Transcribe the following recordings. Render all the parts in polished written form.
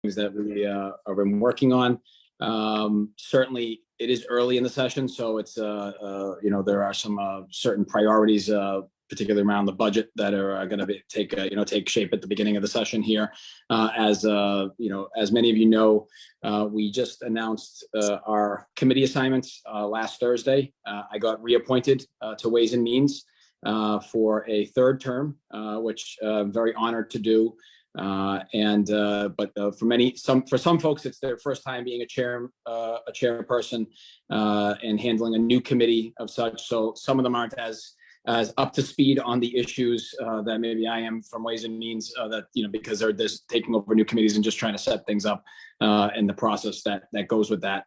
that we have been working on. Certainly, it is early in the session, so it's there are some certain priorities, particularly around the budget, that are going to take shape at the beginning of the session here. As many of you know, we just announced our committee assignments last Thursday. I got reappointed to Ways and Means for a third term, which I'm very honored to do. But for some folks, it's their first time being a chairperson and handling a new committee of such. So some of them aren't as up to speed on the issues that maybe I am from Ways and Means, because they're just taking over new committees and just trying to set things up and the process that goes with that.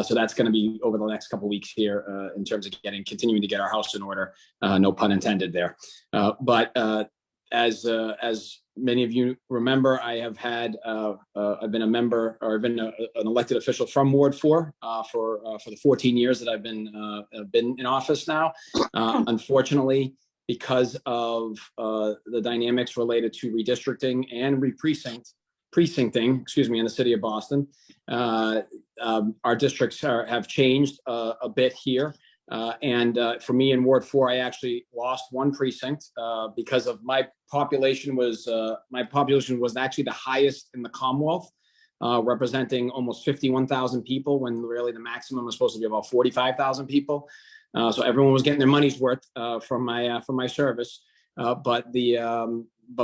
So that's going to be over the next couple of weeks here in terms of continuing to get our house in order. No pun intended there. As many of you remember, I have had I've been a member, or I've been an elected official from Ward 4 for the 14 years that I've been in office now. Unfortunately, because of the dynamics related to redistricting and precincting, in the city of Boston, our districts have changed a bit here. For me in Ward 4, I actually lost one precinct because of my population was actually the highest in the Commonwealth, representing almost 51,000 people, when really the maximum was supposed to be about 45,000 people. So everyone was getting their money's worth from my service. But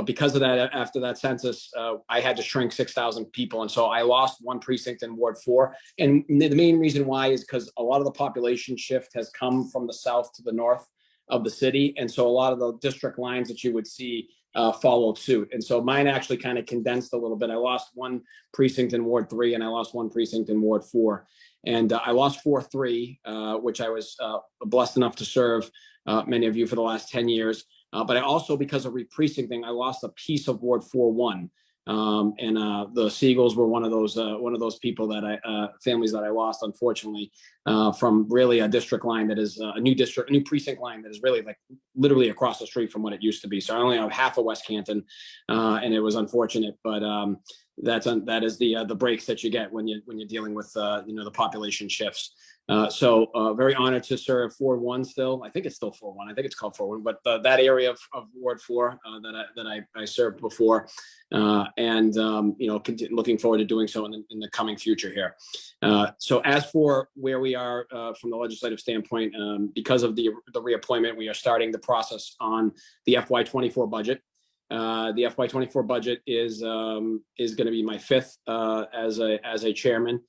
because of that, after that census, I had to shrink 6,000 people. And so I lost one precinct in Ward 4. And the main reason why is because a lot of the population shift has come from the south to the north of the city. And so a lot of the district lines that you would see followed suit. And so mine actually kind of condensed a little bit. I lost one precinct in Ward 3 and I lost one precinct in Ward 4. And I lost 4-3, which I was blessed enough to serve many of you for the last 10 years. But I also, because of re-precincting, I lost a piece of Ward 4-1, and the Seagulls were one of those people that families that I lost, unfortunately, from really a district line that is a new precinct line that is really like literally across the street from what it used to be. So I only have half of West Canton, and it was unfortunate, but that is the breaks that you get when you're dealing with the population shifts. So very honored to serve 4-1 still. I think it's still 4-1. I think it's called 4-1, but that area of Ward 4 that I served before, and looking forward to doing so in the coming future here. So as for where we are from the legislative standpoint, because of the reappointment, we are starting the process on the FY24 budget. The FY24 budget is going to be my fifth as a chairman.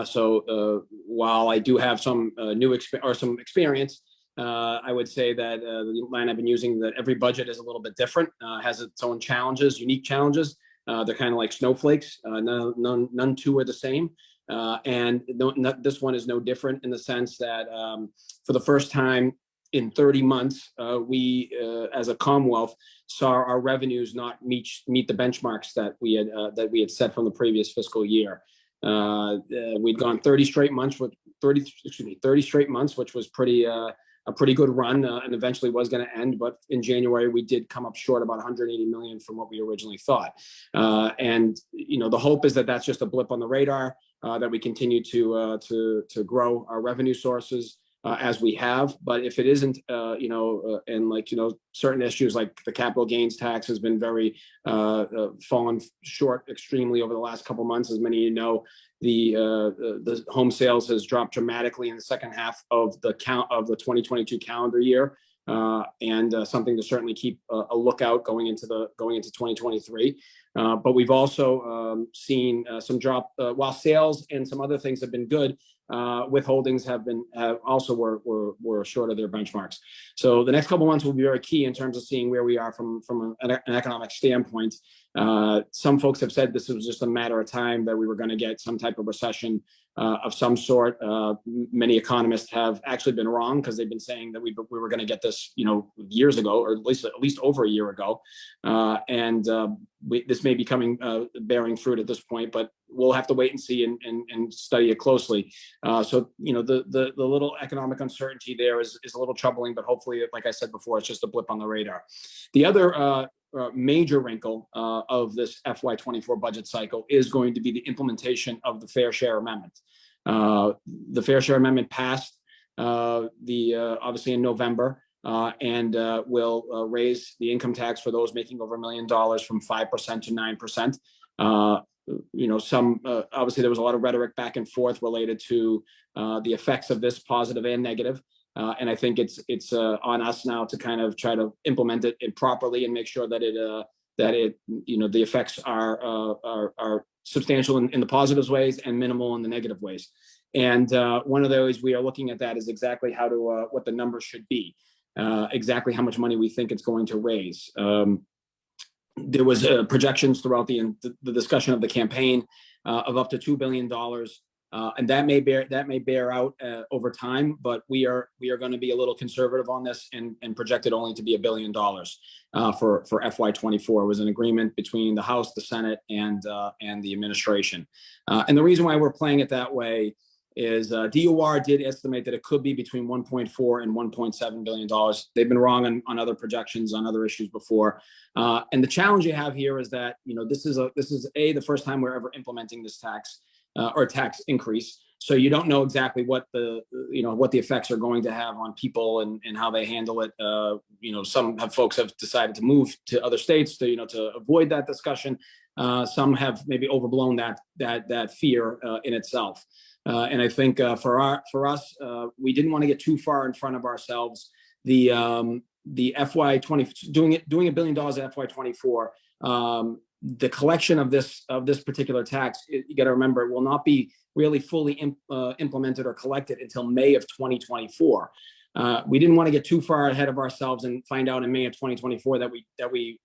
So while I do have some some experience, I would say that the line I've been using, that every budget is a little bit different, has its own challenges, unique challenges. They're kind of like snowflakes. None two are the same. And this one is no different in the sense that for the first time in 30 months, we as a Commonwealth saw our revenues not meet the benchmarks that we had set from the previous fiscal year. We'd gone 30 straight months, which was a pretty good run, and eventually was going to end. But in January, we did come up short about 180 million from what we originally thought. And the hope is that that's just a blip on the radar, that we continue to grow our revenue sources as we have. But if it isn't, certain issues like the capital gains tax has been very fallen short extremely over the last couple of months. As many of you know, the home sales has dropped dramatically in the second half of the 2022 calendar year, and something to certainly keep a lookout going into 2023. But we've also seen some drop while sales and some other things have been good. Withholdings were short of their benchmarks. So the next couple of months will be very key in terms of seeing where we are from an economic standpoint. Some folks have said this was just a matter of time that we were going to get some type of recession of some sort. Many economists have actually been wrong, because they've been saying that we were going to get this, years ago, or at least over a year ago. This may be bearing fruit at this point, but we'll have to wait and see and study it closely. So the little economic uncertainty there is a little troubling, but hopefully, like I said before, it's just a blip on the radar. The other major wrinkle of this FY24 budget cycle is going to be the implementation of the Fair Share Amendment. The Fair Share Amendment passed obviously in November, and will raise the income tax for those making over $1 million from 5% to 9%. Obviously there was a lot of rhetoric back and forth related to the effects of this, positive and negative. And I think it's on us now to kind of try to implement it properly and make sure that the effects are substantial in the positive ways and minimal in the negative ways. And one of those we are looking at that is exactly how to what the numbers should be, exactly how much money we think it's going to raise. There was projections throughout the discussion of the campaign of up to $2 billion. And that may bear out over time, but we are going to be a little conservative on this and project it only to be $1 billion for FY24. It was an agreement between the House, the Senate, and the administration. And the reason why we're playing it that way is DOR did estimate that it could be between $1.4 and $1.7 billion. They've been wrong on other projections on other issues before. And the challenge you have here is that this is the first time we're ever implementing this tax. Or tax increase. So you don't know exactly what the effects are going to have on people and how they handle it. Some folks have decided to move to other states to avoid that discussion. Some have maybe overblown that fear in itself. And I think for us, we didn't want to get too far in front of ourselves. The FY20 doing $1 billion at FY24. The collection of this particular tax, you got to remember, it will not be really fully implemented or collected until May of 2024. We didn't want to get too far ahead of ourselves and find out in May of 2024 that we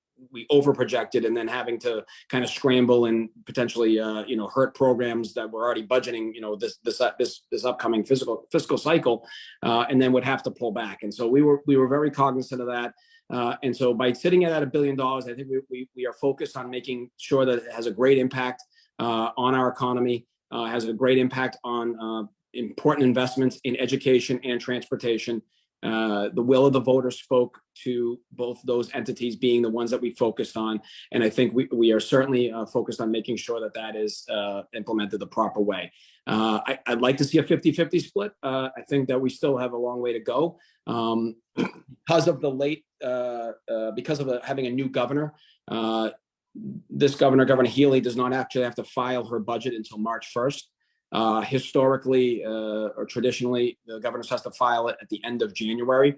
overprojected and then having to kind of scramble and potentially hurt programs that we're already budgeting this upcoming fiscal cycle, and then would have to pull back. And so we were very cognizant of that. And so by sitting at $1 billion, I think we are focused on making sure that it has a great impact on our economy, has a great impact on important investments in education and transportation. The will of the voters spoke to both those entities being the ones that we focused on. And I think we are certainly focused on making sure that is implemented the proper way. I'd like to see a 50-50 split. I think that we still have a long way to go. Because of having a new governor, this Governor Healy, does not actually have to file her budget until March 1st. Historically or traditionally, the governor has to file it at the end of January.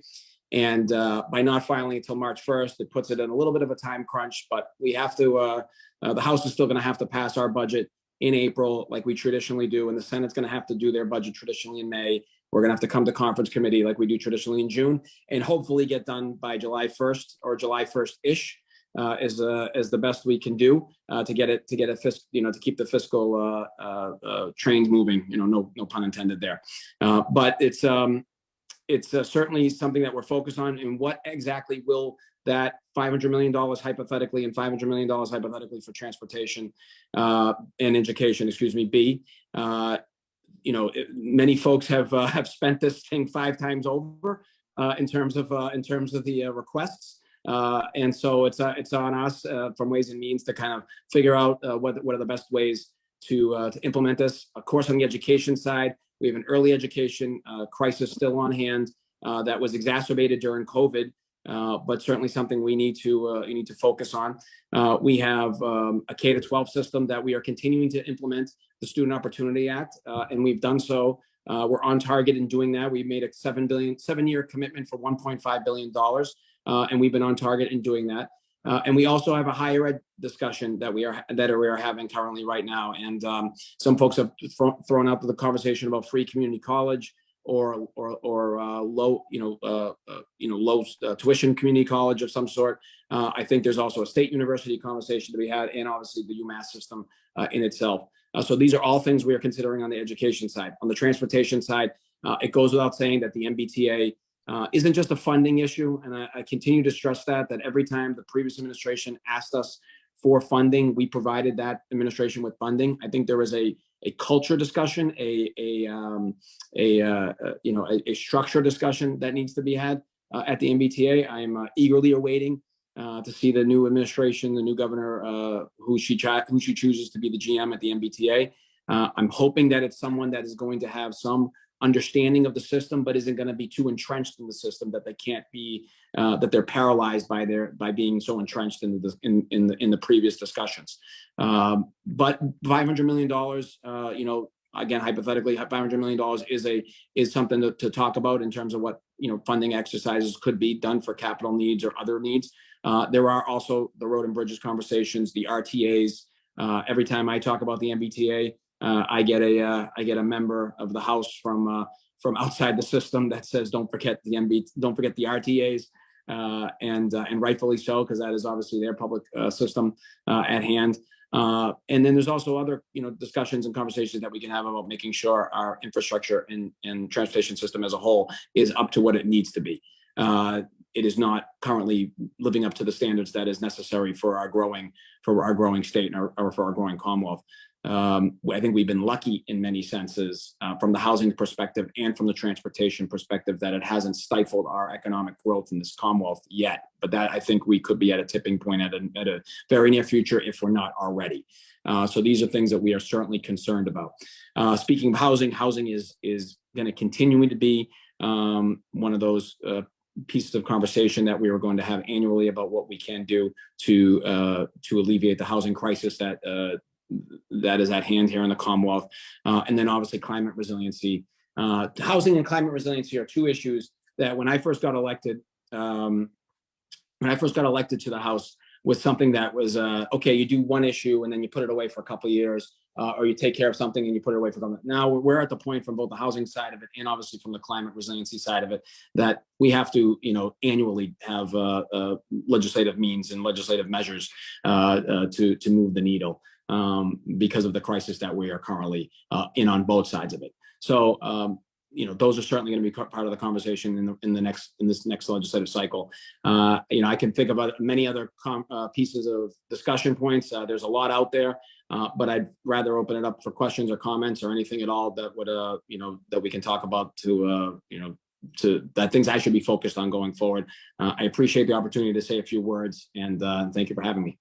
And by not filing until March 1st, it puts it in a little bit of a time crunch, but we have to, the House is still going to have to pass our budget in April like we traditionally do, and the Senate's going to have to do their budget traditionally in May. We're going to have to come to conference committee like we do traditionally in June, and hopefully get done by July 1st or July 1st-ish. Is the best we can do to keep the fiscal trains moving. No pun intended there. But it's certainly something that we're focused on. And what exactly will that $500 million hypothetically and $500 million hypothetically for transportation and education, be? Many folks have spent this thing 5 times over in terms of the requests. And so it's on us from Ways and Means to kind of figure out what are the best ways to implement this. Of course, on the education side, we have an early education crisis still on hand that was exacerbated during COVID, but certainly something we need to focus on. We have a K-12 system that we are continuing to implement, the Student Opportunity Act, and we've done so. We're on target in doing that. We made a 7-year commitment for $1.5 billion. And we've been on target in doing that. And we also have a higher ed discussion that we are having currently right now. And some folks have thrown out the conversation about free community college or low tuition community college of some sort. I think there's also a state university conversation to be had, and obviously the UMass system in itself. So these are all things we are considering on the education side. On the transportation side, it goes without saying that the MBTA isn't just a funding issue. And I continue to stress that every time the previous administration asked us for funding, we provided that administration with funding. I think there was a culture discussion, a structure discussion that needs to be had at the MBTA. I'm eagerly awaiting to see the new administration, the new governor, who she chooses to be the GM at the MBTA. I'm hoping that it's someone that is going to have some understanding of the system, but isn't going to be too entrenched in the system that they can't be, that they're paralyzed by being so entrenched in the previous discussions. But $500 million, you know, again, hypothetically, $500 million is something to talk about in terms of what, you know, funding exercises could be done for capital needs or other needs. There are also the road and bridges conversations, the RTAs. Every time I talk about the MBTA, I get a member of the House from outside the system that says, don't forget the RTAs, and rightfully so, because that is obviously their public system at hand. And then there's also other, you know, discussions and conversations that we can have about making sure our infrastructure and transportation system as a whole is up to what it needs to be. It is not currently living up to the standards that is necessary for our growing state or for our growing Commonwealth. I think we've been lucky in many senses from the housing perspective and from the transportation perspective that it hasn't stifled our economic growth in this Commonwealth yet. But that, I think we could be at a tipping point at a very near future if we're not already. So these are things that we are certainly concerned about. Speaking of housing is going to continue to be one of those pieces of conversation that we are going to have annually about what we can do to alleviate the housing crisis that is at hand here in the Commonwealth. And then obviously climate resiliency. Housing and climate resiliency are two issues that when I first got elected to the House was something that was, okay, you do one issue and then you put it away for a couple of years, or you take care of something and you put it away for something. Now we're at the point from both the housing side of it and obviously from the climate resiliency side of it that we have to, you know, annually have legislative means and legislative measures to move the needle. Because of the crisis that we are currently in on both sides of it. So, you know, those are certainly going to be part of the conversation in this next legislative cycle. You know, I can think about many other pieces of discussion points. There's a lot out there, but I'd rather open it up for questions or comments or anything at all that would, you know, that we can talk about to, you know, to that things I should be focused on going forward. I appreciate the opportunity to say a few words, and thank you for having me.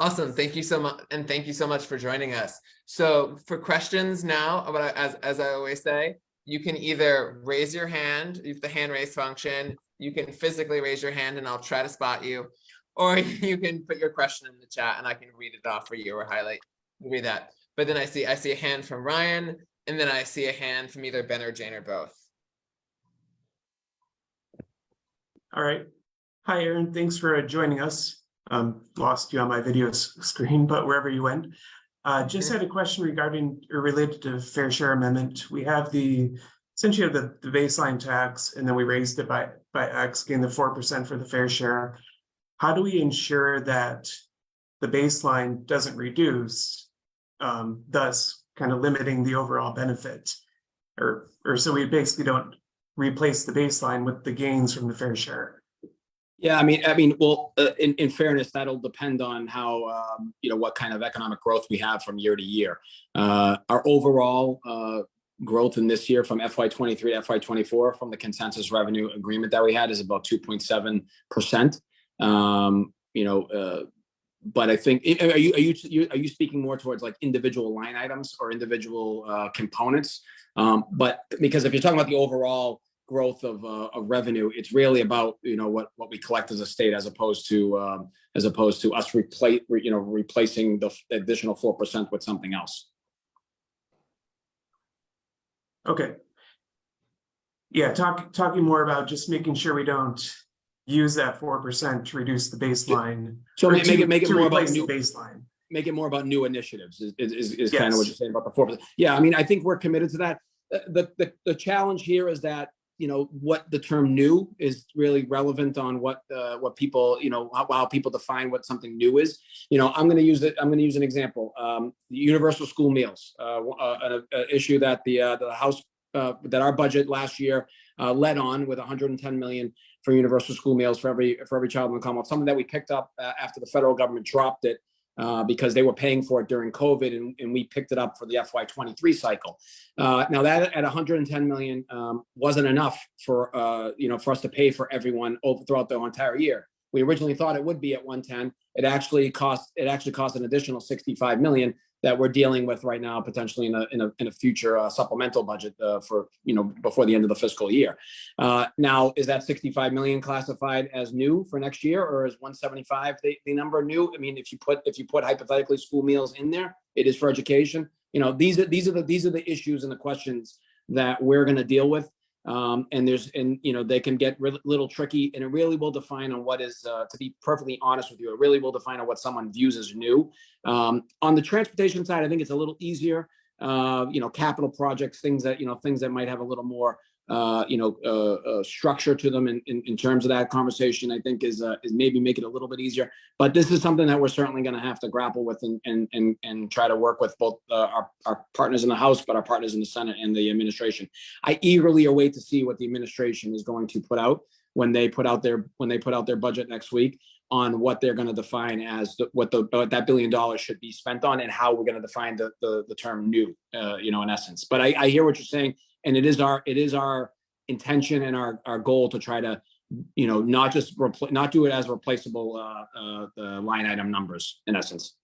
Awesome. Thank you so much. And thank you so much for joining us. So for questions now, as I always say, you can either raise your hand, use the hand raise function. You can physically raise your hand and I'll try to spot you, or you can put your question in the chat and I can read it off for you or read that. But then I see a hand from Ryan, and then I see a hand from either Ben or Jane or both. All right. Hi, Aaron. Thanks for joining us. Lost you on my video screen, but wherever you went. Just had a question regarding or related to fair share amendment. We have essentially the baseline tax, and then we raised it by X, gain the 4% for the fair share. How do we ensure that the baseline doesn't reduce, thus kind of limiting the overall benefit? Or so we basically don't replace the baseline with the gains from the fair share. Yeah, I mean, well, in fairness, that'll depend on how, you know, what kind of economic growth we have from year to year. Our overall growth in this year from FY23 to FY24 from the consensus revenue agreement that we had is about 2.7%. You know, but I think, are you speaking more towards like individual line items or individual components? But because if you're talking about the overall growth of revenue, it's really about, you know, what we collect as a state, as opposed to us replacing the additional 4% with something else. Okay. Yeah, talking more about just making sure we don't use that 4% to reduce the baseline. So make it more about new baseline. Make it more about new initiatives is Yes. Kind of what you're saying about the 4%. Yeah, I mean, I think we're committed to that. The challenge here is that, you know, what the term new is really relevant on what people, you know, how people define what something new is. You know, I'm going to use an example. The universal school meals, an issue that the House, that our budget last year led on with 110 million for universal school meals for every child in the Commonwealth. Something that we picked up after the federal government dropped it. Because they were paying for it during COVID, and we picked it up for the FY23 cycle. Now that at 110 million wasn't enough for for us to pay for everyone throughout the entire year. we originally thought it would be at 110. It actually cost an additional 65 million that we're dealing with right now, potentially in a future supplemental budget for, before the end of the fiscal year. Now, is that 65 million classified as new for next year, or is 175 the number new? I mean, if you put hypothetically school meals in there, it is for education. These are the issues and the questions that we're going to deal with. They can get little tricky, and it really will define on what is, to be perfectly honest with you, it really will define on what someone views as new. On the transportation side, I think it's a little easier. Capital projects, things that might have a little more, structure to them in terms of that conversation, I think is maybe make it a little bit easier. But this is something that we're certainly going to have to grapple with and try to work with both our partners in the House, but our partners in the Senate and the administration. I eagerly await to see what the administration is going to put out when they put out their budget next week, on what they're going to define as what that $1 billion should be spent on, and how we're going to define the term new, in essence. But I hear what you're saying. And it is our intention and our goal to try to, not do it as replaceable line item numbers, in essence.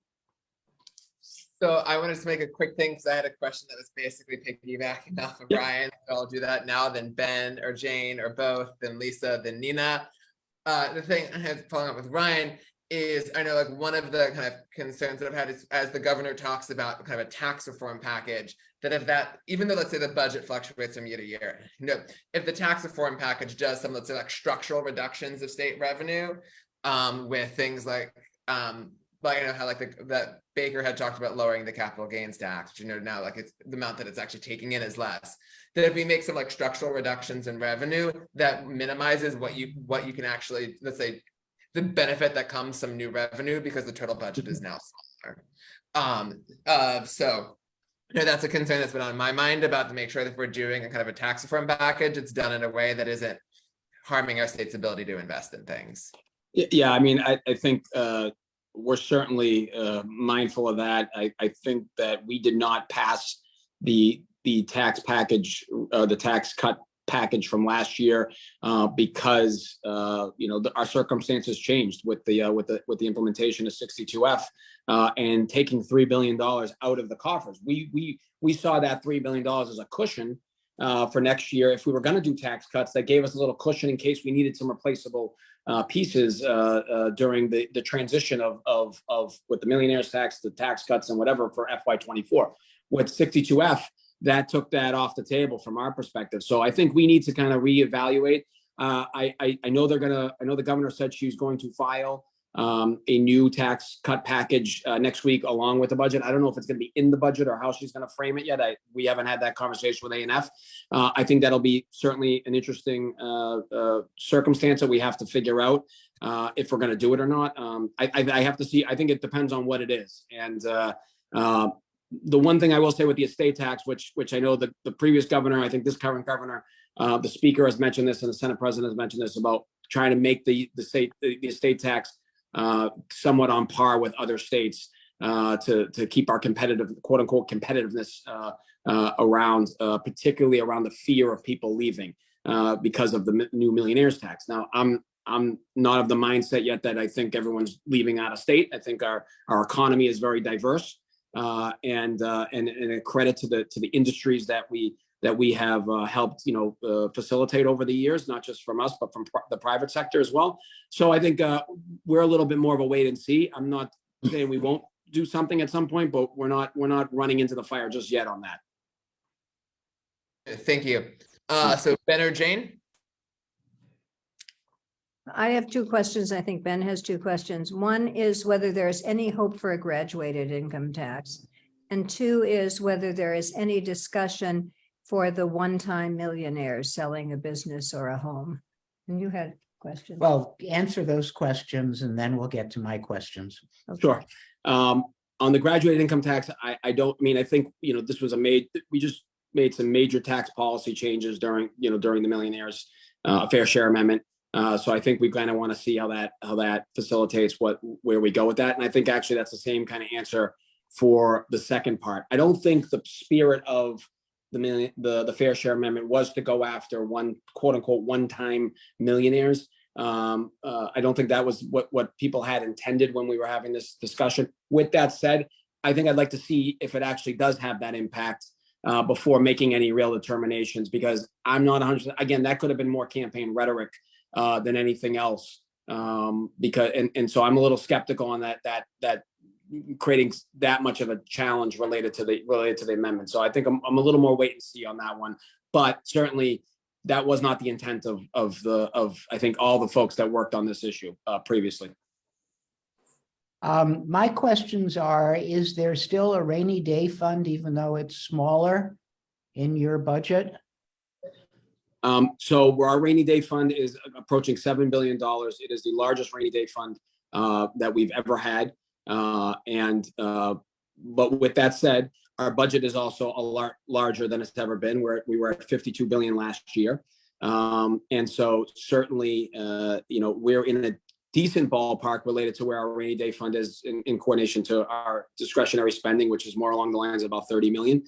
So I wanted to make a quick thing, because I had a question that was basically piggybacking off of Ryan. So I'll do that now, then Ben or Jane or both, then Lisa, then Nina. The thing I had following up with Ryan is, I know one of the kind of concerns that I've had is, as the governor talks about kind of a tax reform package, that even though, let's say, the budget fluctuates from year to year, if the tax reform package does some, let's say, structural reductions of state revenue, with things like how that Baker had talked about lowering the capital gains tax, which, now it's the amount that it's actually taking in is less. That if we make some structural reductions in revenue, that minimizes what you can actually, let's say, the benefit that comes from new revenue, because the total budget is now smaller. So that's a concern that's been on my mind, about to make sure that if we're doing a kind of a tax reform package, it's done in a way that isn't harming our state's ability to invest in things. Yeah, I mean, I think we're certainly mindful of that. I think that we did not pass the tax package, the tax cut package from last year, because our circumstances changed with the implementation of 62F, and taking $3 billion out of the coffers. We saw that $3 billion as a cushion for next year. If we were going to do tax cuts, that gave us a little cushion in case we needed some replaceable pieces during the transition of with the millionaires tax, the tax cuts, and whatever for FY24. With 62F, that took that off the table from our perspective. So I think we need to kind of reevaluate. I know the governor said she's going to file a new tax cut package next week along with the budget. I don't know if it's going to be in the budget or how she's going to frame it yet. We haven't had that conversation with A&F. I think that'll be certainly an interesting circumstance that we have to figure out if we're going to do it or not. I have to see. I think it depends on what it is. And the one thing I will say with the estate tax, which I know the previous governor, I think this current governor, the speaker has mentioned this, and the Senate president has mentioned this, about trying to make the estate tax somewhat on par with other states to keep our competitive, quote unquote, competitiveness around, particularly around the fear of people leaving because of the new millionaires tax. Now, I'm not of the mindset yet that I think everyone's leaving out of state. I think our economy is very diverse. And a credit to the industries that we have helped facilitate over the years, not just from us but from the private sector as well. So I think we're a little bit more of a wait and see. I'm not saying we won't do something at some point, but we're not running into the fire just yet on that. Thank you. So Ben or Jane? I have two questions. I think Ben has two questions. One is whether there's any hope for a graduated income tax. And two is whether there is any discussion for the one-time millionaires selling a business or a home. And you had questions. Well, answer those questions and then we'll get to my questions. Okay. Sure. On the graduated income tax, I think, this was we just made some major tax policy changes during the millionaires fair share amendment. So I think we kind of want to see how that facilitates where we go with that. And I think actually that's the same kind of answer for the second part. I don't think the spirit of the fair share amendment was to go after quote unquote one-time millionaires. I don't think that was what people had intended when we were having this discussion. With that said, I think I'd like to see if it actually does have that impact before making any real determinations, because I'm not 100%. Again, that could have been more campaign rhetoric than anything else. Because so I'm a little skeptical on that creating that much of a challenge related to the amendment. So I think I'm a little more wait and see on that one. But certainly that was not the intent of I think all the folks that worked on this issue previously. My questions are, is there still a rainy day fund, even though it's smaller in your budget? So our rainy day fund is approaching $7 billion. It is the largest rainy day fund that we've ever had. But with that said, our budget is also a lot larger than it's ever been. We were at 52 billion last year. And so certainly, we're in a decent ballpark related to where our rainy day fund is in coordination to our discretionary spending, which is more along the lines of about 30 million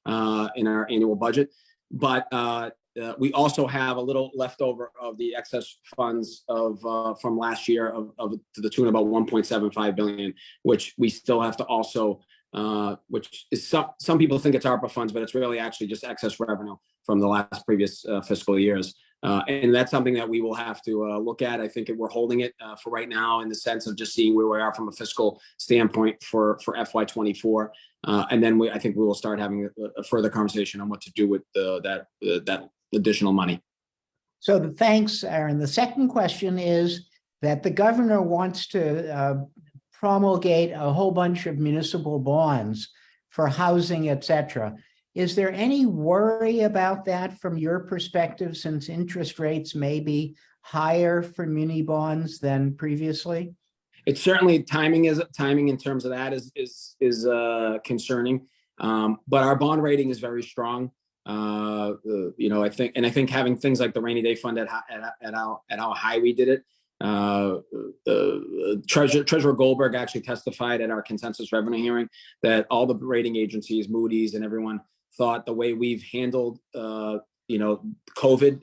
in our annual budget. But we also have a little leftover of the excess funds from last year to the tune of about 1.75 billion, which we still have to also, which is some people think it's ARPA funds, but it's really actually just excess revenue from the last previous fiscal years. And that's something that we will have to look at. I think we're holding it for right now in the sense of just seeing where we are from a fiscal standpoint for FY24. And then I think we will start having a further conversation on what to do with that additional money. So thanks, Aaron. The second question is that the governor wants to promulgate a whole bunch of municipal bonds for housing, et cetera. Is there any worry about that from your perspective, since interest rates may be higher for muni bonds than previously? It's certainly timing in terms of that is concerning. But our bond rating is very strong. I think having things like the rainy day fund at how high we did it. Treasurer Goldberg actually testified at our consensus revenue hearing that all the rating agencies, Moody's and everyone, thought the way we've handled COVID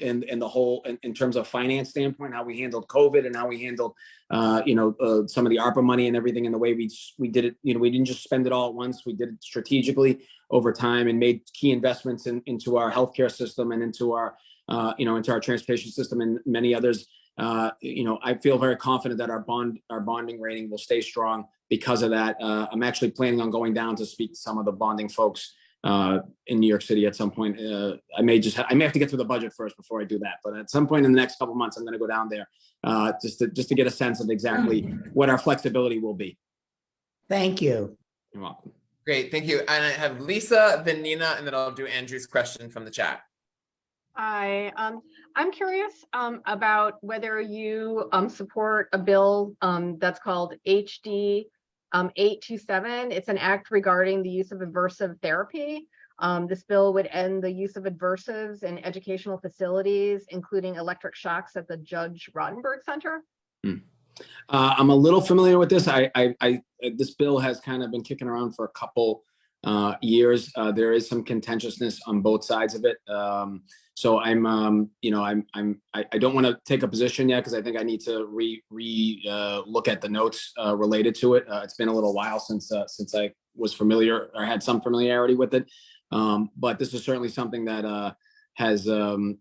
and the whole in terms of finance standpoint, how we handled COVID and how we handled some of the ARPA money and everything, and the way we did it. We didn't just spend it all at once. We did it strategically over time and made key investments into our healthcare system and into our into our transportation system and many others. I feel very confident that our bonding rating will stay strong because of that. I'm actually planning on going down to speak to some of the bonding folks in New York City at some point. I may have to get through the budget first before I do that, but at some point in the next couple of months, I'm going to go down there just to get a sense of exactly what our flexibility will be. Thank you. You're welcome. Great, thank you. And I have Lisa, then Nina, and then I'll do Andrew's question from the chat. Hi, I'm curious about whether you support a bill that's called HD 827. It's an act regarding the use of aversive therapy. This bill would end the use of aversives in educational facilities, including electric shocks at the Judge Rotenberg Center. I'm a little familiar with this. This bill has kind of been kicking around for a couple years. There is some contentiousness on both sides of it. So I don't want to take a position yet because I think I need to look at the notes related to it. It's been a little while since I was familiar or had some familiarity with it. But this is certainly something that has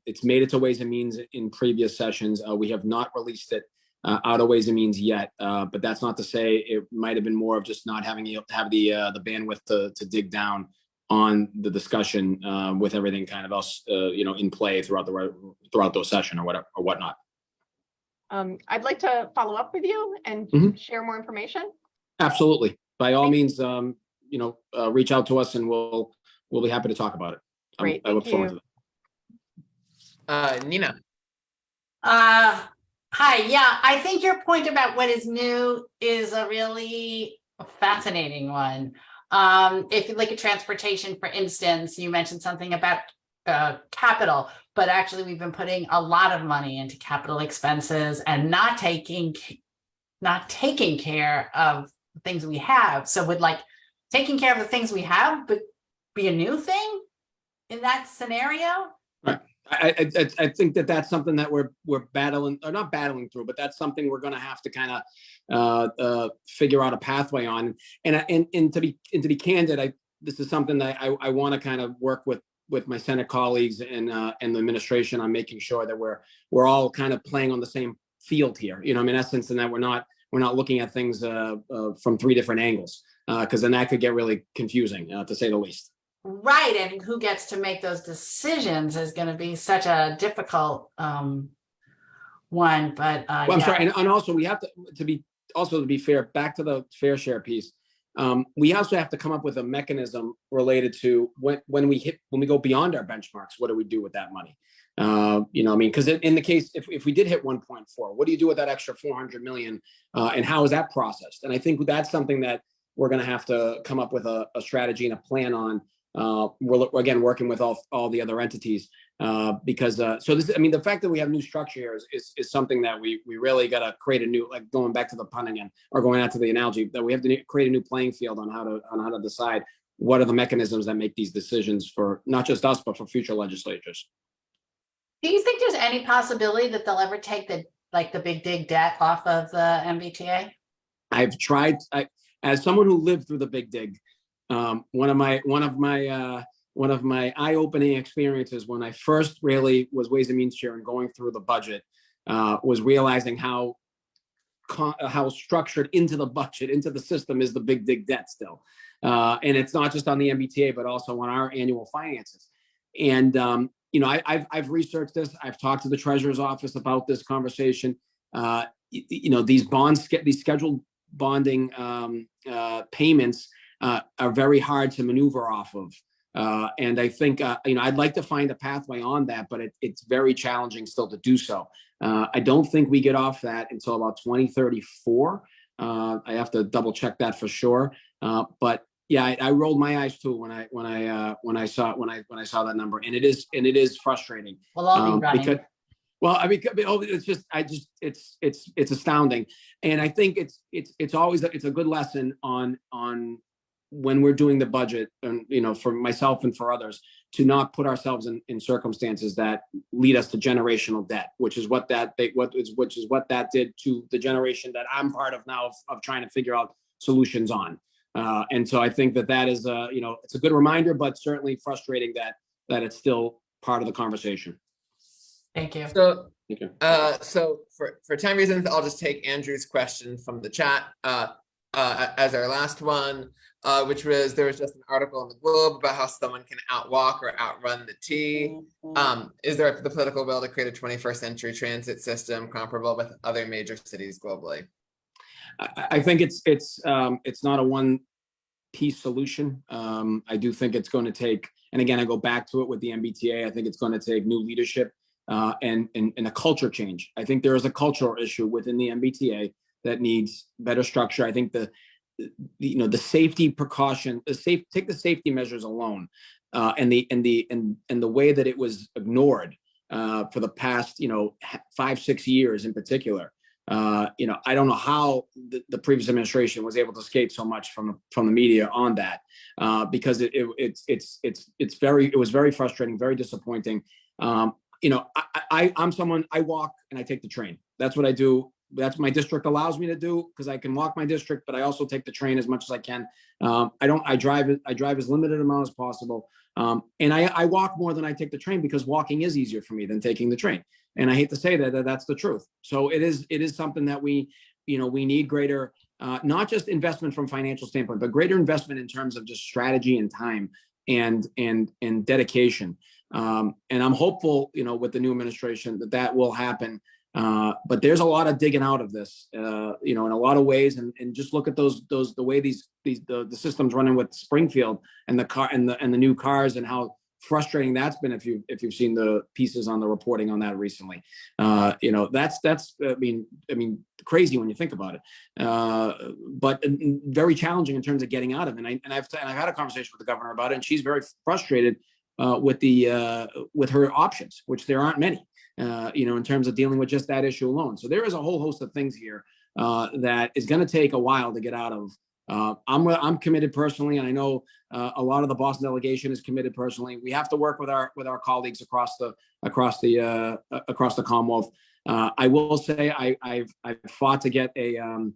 it's made it to Ways and Means in previous sessions. We have not released it out of Ways and Means yet, but that's not to say it might have been more of just not having the bandwidth to dig down on the discussion with everything kind of else in play throughout the session or whatever or whatnot. I'd like to follow up with you and share more information. Absolutely, by all means, reach out to us and we'll be happy to talk about it. Great, I look forward to that. Nina. Hi, yeah, I think your point about what is new is a really fascinating one. If you look at transportation, for instance, you mentioned something about capital, but actually we've been putting a lot of money into capital expenses and not taking care of the things we have. So would taking care of the things we have but be a new thing in that scenario? Right. I think that that's something that we're battling, or not battling through, but that's something we're going to have to kind of figure out a pathway on. And to be candid, this is something that I want to kind of work with my Senate colleagues and the administration on making sure that we're all kind of playing on the same field here. You know, I mean, in essence, and that we're not looking at things from 3 different angles, because then that could get really confusing, to say the least. Right, and who gets to make those decisions is going to be such a difficult one. But Well, I'm sorry, and also we have to be fair. Back to the fair share piece. We also have to come up with a mechanism related to when we go beyond our benchmarks. What do we do with that money? You know, I mean, because in the case if we did hit 1.4, what do you do with that extra 400 million, and how is that processed? And I think that's something that we're going to have to come up with a strategy and a plan on. We're again working with all the other entities, because so this, I mean, the fact that we have new structure here is something that we really got to create a new, like going back to the pun again, or going out to the analogy, that we have to create a new playing field on how to decide what are the mechanisms that make these decisions for not just us but for future legislatures. Do you think there's any possibility that they'll ever take the big dig debt off of the MBTA? I've tried. As someone who lived through the big dig, one of my eye-opening experiences when I first really was Ways and Means Chair and going through the budget was realizing how structured into the budget, into the system, is the big dig debt still, and it's not just on the MBTA but also on our annual finances. And you know, I've researched this. I've talked to the Treasurer's office about this conversation. You know, these scheduled bonding payments are very hard to maneuver off of. And I think, you know, I'd like to find a pathway on that, but it's very challenging still to do so. I don't think we get off that until about 2034. I have to double check that for sure. But yeah, I rolled my eyes too when I saw that number, and it is frustrating. We'll all be running. It's astounding, and I think it's always a good lesson on when we're doing the budget, and you know, for myself and for others, to not put ourselves in circumstances that lead us to generational debt, which is what that did to the generation that I'm part of now of trying to figure out solutions on. And so I think that is you know, it's a good reminder, but certainly frustrating that it's still part of the conversation. Thank you. So, so for time reasons, I'll just take Andrew's question from the chat as our last one, which was, there was just an article in the Globe about how someone can outwalk or outrun the T. Is there the political will to create a 21st century transit system comparable with other major cities globally? I think it's not a one-piece solution. I do think it's going to take, and again, I go back to it with the MBTA. I think it's going to take new leadership and a culture change. I think there is a cultural issue within the MBTA that needs better structure. I think the safety precaution, take the safety measures alone, and the way that it was ignored for the past 5-6 years in particular. I don't know how the previous administration was able to skate so much from the media on that, because it was very frustrating, very disappointing. I'm someone, I walk and I take the train. That's what I do. That's what my district allows me to do, because I can walk my district, but I also take the train as much as I can. I drive as limited amount as possible. And I walk more than I take the train, because walking is easier for me than taking the train. And I hate to say that that's the truth. So it is something that we need greater, not just investment from financial standpoint, but greater investment in terms of just strategy and time and dedication. And I'm hopeful, with the new administration that will happen. But there's a lot of digging out of this, in a lot of ways, and just look at the way the system's running with Springfield and the new cars, and how frustrating that's been if you've seen the pieces on the reporting on that recently. That's crazy when you think about it, but very challenging in terms of getting out of it. And I've had a conversation with the governor about it, and she's very frustrated with her options, which there aren't many. In terms of dealing with just that issue alone. So there is a whole host of things here that is going to take a while to get out of I'm committed personally, and I know a lot of the Boston delegation is committed personally. We have to work with our colleagues across the Commonwealth. I will say I've fought to get a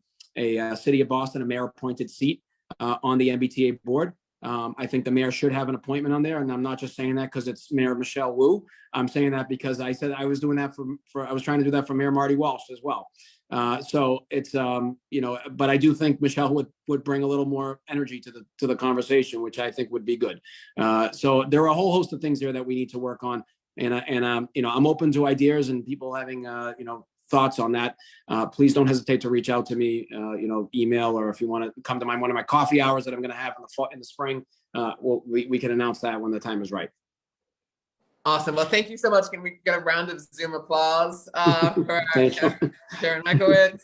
City of Boston, a mayor-appointed seat on the MBTA board. I think the mayor should have an appointment on there, and I'm not just saying that because it's Mayor Michelle Wu. I'm saying that because I said I was doing that I was trying to do that for Mayor Marty Walsh as well. So it's but I do think Michelle would bring a little more energy to the conversation, which I think would be good. So there are a whole host of things there that we need to work on, and I'm open to ideas and people having thoughts on that. Please don't hesitate to reach out to me, email, or if you want to come to one of my coffee hours that I'm going to have in the spring. We can announce that when the time is right. Awesome. Well, thank you so much. Can we get a round of Zoom applause for Thank you. Sharon Michlewitz?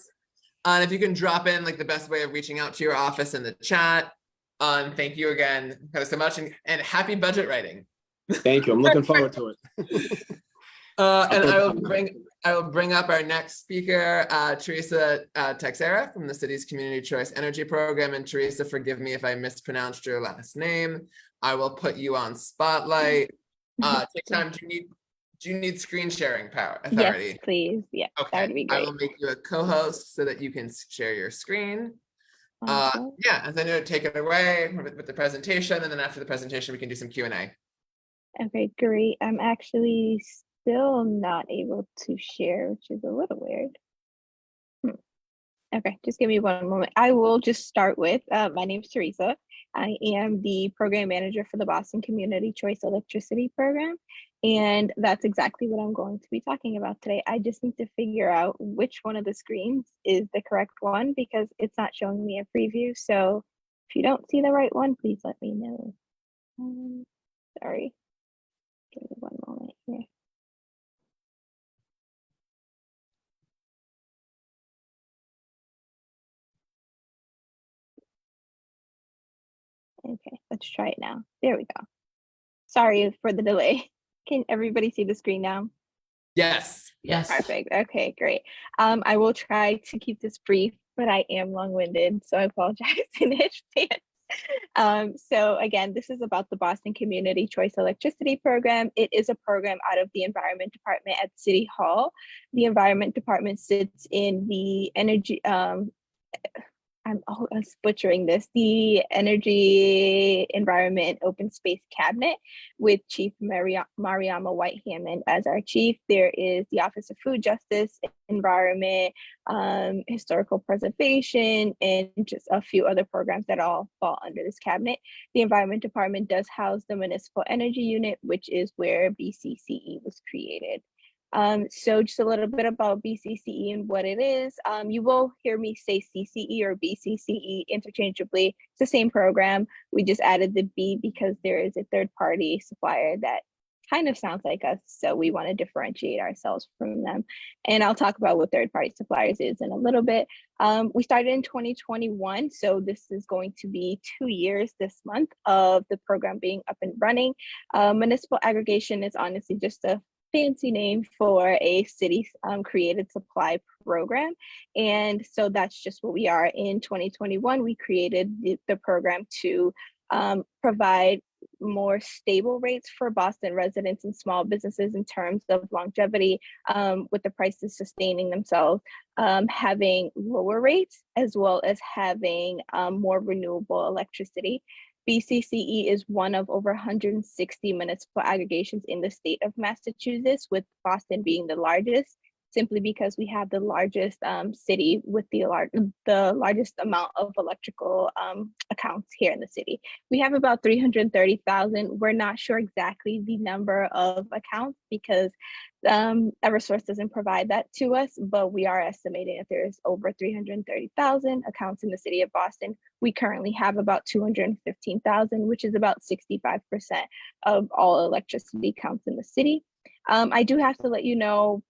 And if you can drop in like the best way of reaching out to your office in the chat. Thank you again so much, and happy budget writing. Thank you. I'm looking forward to it. And I will bring up our next speaker, Theresa Teixeira from the city's Community Choice Energy Program. And Theresa, forgive me if I mispronounced your last name. I will put you on spotlight. Take time. Do you need screen sharing authority? Yes, please. Yeah, Okay. that would be great. I will make you a co-host so that you can share your screen. Awesome. Yeah, and then take it away with the presentation, and then after the presentation, we can do some Q&A. Okay, great. I'm actually still not able to share, which is a little weird. Okay, just give me one moment. I will just start with, my name is Theresa. I am the program manager for the Boston Community Choice Electricity Program. And that's exactly what I'm going to be talking about today. I just need to figure out which one of the screens is the correct one because it's not showing me a preview. So if you don't see the right one, please let me know. Sorry. Give me one moment here. Okay, let's try it now. There we go. Sorry for the delay. Can everybody see the screen now? Yes. Yes. Perfect. Okay, great. I will try to keep this brief, but I am long-winded, so I apologize in advance. So again, this is about the Boston Community Choice Electricity Program. It is a program out of the Environment Department at City Hall. The Environment Department sits in the energy, I'm butchering this, the Energy, Environment, Open Space Cabinet with Chief Mariama White-Hammond as our chief. There is the Office of Food Justice, Environment, Historical Preservation, and just a few other programs that all fall under this cabinet. The Environment Department does house the Municipal Energy Unit, which is where BCCE was created. So just a little bit about BCCE and what it is. You will hear me say CCE or BCCE interchangeably. It's the same program. We just added the B because there is a third-party supplier that kind of sounds like us. So we want to differentiate ourselves from them. And I'll talk about what third-party suppliers is in a little bit. We started in 2021. So this is going to be 2 years this month of the program being up and running. Municipal aggregation is honestly just a fancy name for a city created supply program. And so that's just what we are. In 2021, we created the program to provide more stable rates for Boston residents and small businesses in terms of longevity, with the prices sustaining themselves, having lower rates, as well as having more renewable electricity. BCCE is one of over 160 municipal aggregations in the state of Massachusetts, with Boston being the largest, simply because we have the largest city with the largest amount of electrical accounts here in the city. We have about 330,000. We're not sure exactly the number of accounts because Eversource doesn't provide that to us, but we are estimating that there's over 330,000 accounts in the city of Boston. We currently have about 215,000, which is about 65% of all electricity accounts in the city. I do have to let you know,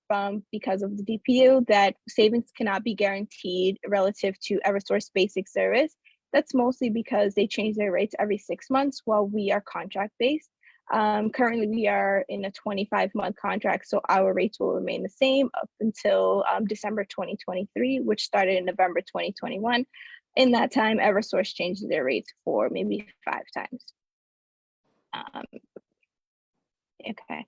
because of the DPU, that savings cannot be guaranteed relative to Eversource basic service. That's mostly because they change their rates every 6 months while we are contract-based. Currently, we are in a 25-month contract, so our rates will remain the same up until December 2023, which started in November 2021. In that time, Eversource changed their rates for maybe 5 times. Okay.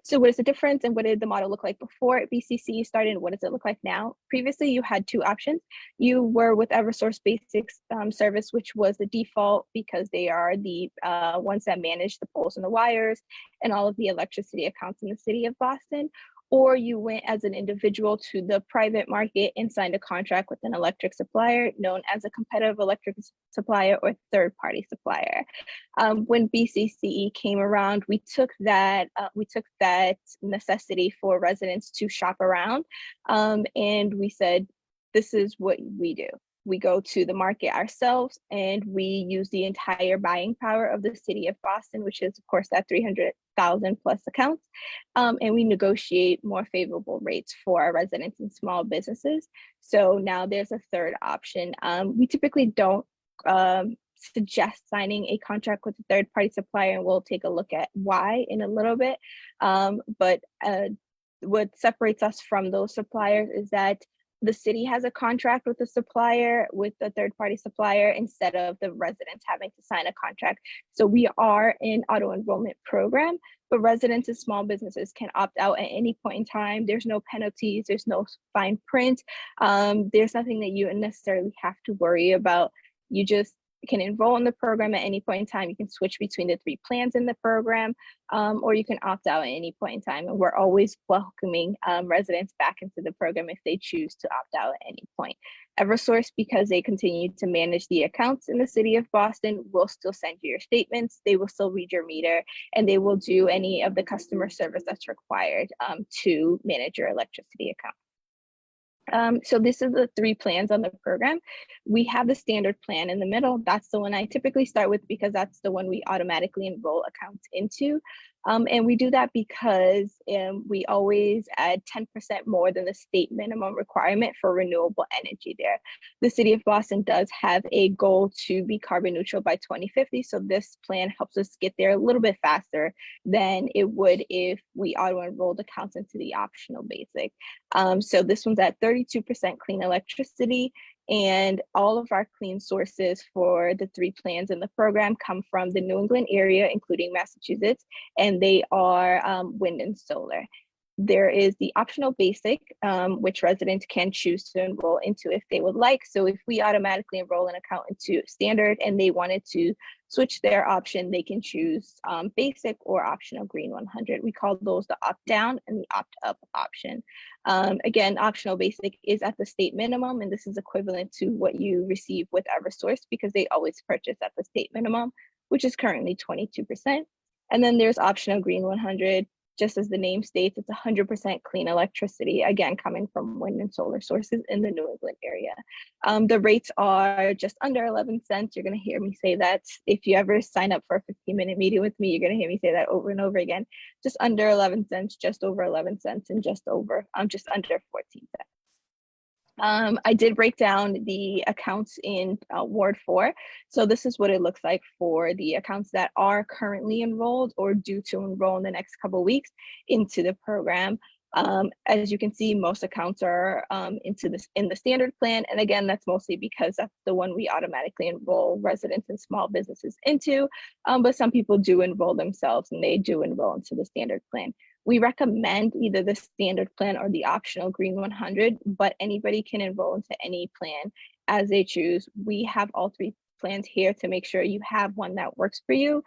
So what is the difference and what did the model look like before BCC started? What does it look like now? Previously, you had 2 options. You were with Eversource Basics service, which was the default because they are the ones that manage the poles and the wires and all of the electricity accounts in the city of Boston. Or you went as an individual to the private market and signed a contract with an electric supplier known as a competitive electric supplier or third-party supplier. When BCCE came around, we took that necessity for residents to shop around, and we said, this is what we do. We go to the market ourselves and we use the entire buying power of the city of Boston, which is of course that 300,000 plus accounts. And we negotiate more favorable rates for our residents and small businesses. So now there's a third option. We typically don't suggest signing a contract with a third party supplier, and we'll take a look at why in a little bit. But what separates us from those suppliers is that the city has a contract with the supplier, with the third party supplier, instead of the residents having to sign a contract. So we are an auto enrollment program, but residents and small businesses can opt out at any point in time. There's no penalties, there's no fine print. There's nothing that you necessarily have to worry about. You just can enroll in the program at any point in time. You can switch between the 3 plans in the program, or you can opt out at any point in time. And we're always welcoming residents back into the program if they choose to opt out at any point. Eversource, because they continue to manage the accounts in the city of Boston, will still send you your statements. They will still read your meter, and they will do any of the customer service that's required to manage your electricity account. So this is the 3 plans on the program. We have the standard plan in the middle. That's the one I typically start with because that's the one we automatically enroll accounts into. And we do that because we always add 10% more than the state minimum requirement for renewable energy there. The city of Boston does have a goal to be carbon neutral by 2050. So this plan helps us get there a little bit faster than it would if we auto-enrolled accounts into the optional basic. So this one's at 32% clean electricity. And all of our clean sources for the 3 plans in the program come from the New England area, including Massachusetts, and they are wind and solar. There is the optional basic, which residents can choose to enroll into if they would like. So if we automatically enroll an account into standard and they wanted to switch their option, they can choose basic or optional green 100. We call those the opt down and the opt up option. Again, optional basic is at the state minimum, and this is equivalent to what you receive with Eversource because they always purchase at the state minimum, which is currently 22%. And then there's optional green 100. Just as the name states, it's 100% clean electricity, again, coming from wind and solar sources in the New England area. The rates are just under 11 cents. You're going to hear me say that. If you ever sign up for a 15-minute meeting with me, you're going to hear me say that over and over again. Just under 11 cents, just over 11 cents, and just under 14 cents. I did break down the accounts in Ward 4. So this is what it looks like for the accounts that are currently enrolled or due to enroll in the next couple of weeks into the program. As you can see, most accounts are in the standard plan. And again, that's mostly because that's the one we automatically enroll residents and small businesses into. But some people do enroll themselves and they do enroll into the standard plan. We recommend either the standard plan or the optional green 100, but anybody can enroll into any plan as they choose. We have all 3 plans here to make sure you have one that works for you.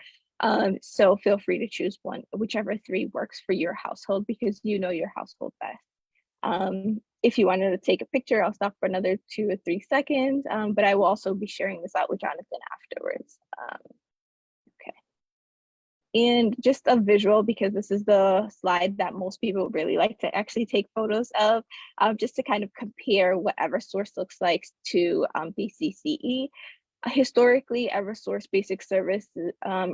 So feel free to choose one, whichever 3 works for your household because you know your household best. If you wanted to take a picture, I'll stop for another 2 or 3 seconds, but I will also be sharing this out with Jonathan afterwards. And just a visual, because this is the slide that most people really like to actually take photos of, just to kind of compare what Eversource looks like to BCCE. Historically, Eversource basic service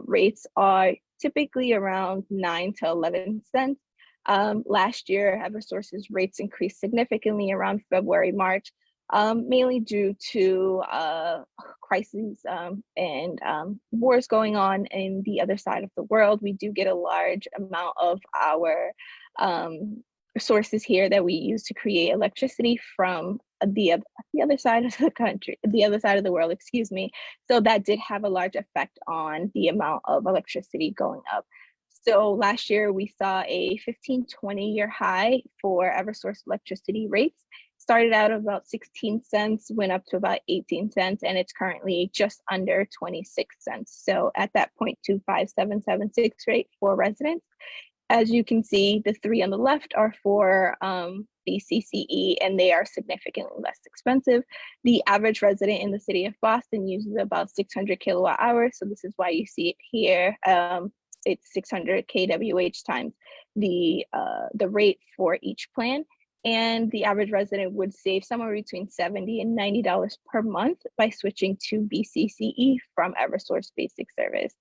rates are typically around 9 to 11 cents. Last year, Eversource's rates increased significantly around February, March, mainly due to crises and wars going on in the other side of the world. We do get a large amount of our sources here that we use to create electricity from the other side of the country, the other side of the world, excuse me. So that did have a large effect on the amount of electricity going up. So last year we saw a 15-20-year high for Eversource electricity rates. Started out at about 16 cents, went up to about 18 cents, and it's currently just under 26 cents. So at that 0.25776 rate for residents. As you can see, the three on the left are for BCCE, and they are significantly less expensive. The average resident in the city of Boston uses about 600 kilowatt hours. So this is why you see it here. It's 600 kWh times the rate for each plan. And the average resident would save somewhere between $70 and $90 per month by switching to BCCE from Eversource Basic Service.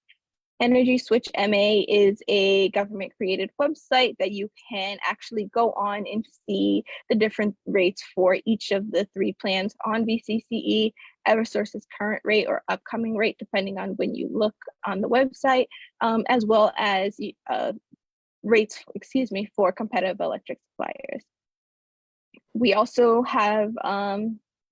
Energy Switch MA is a government created website that you can actually go on and see the different rates for each of the three plans on BCCE, Eversource's current rate or upcoming rate, depending on when you look on the website, as well as rates, for competitive electric suppliers. We also have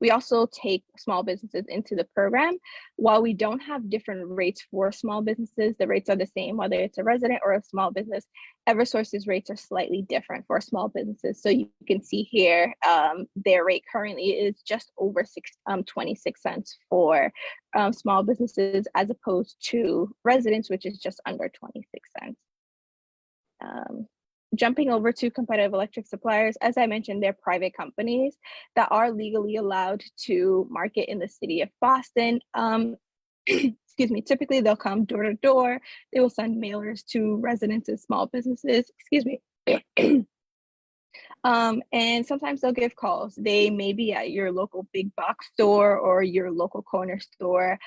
we also take small businesses into the program. While we don't have different rates for small businesses, the rates are the same, whether it's a resident or a small business. Eversource's rates are slightly different for small businesses. So you can see here, their rate currently is just over 26 cents for small businesses, as opposed to residents, which is just under 26 cents. Jumping over to competitive electric suppliers, as I mentioned, they're private companies that are legally allowed to market in the city of Boston. Excuse me, typically they'll come door to door. They will send mailers to residents and small businesses, excuse me. And sometimes they'll give calls. They may be at your local big box store or your local corner store,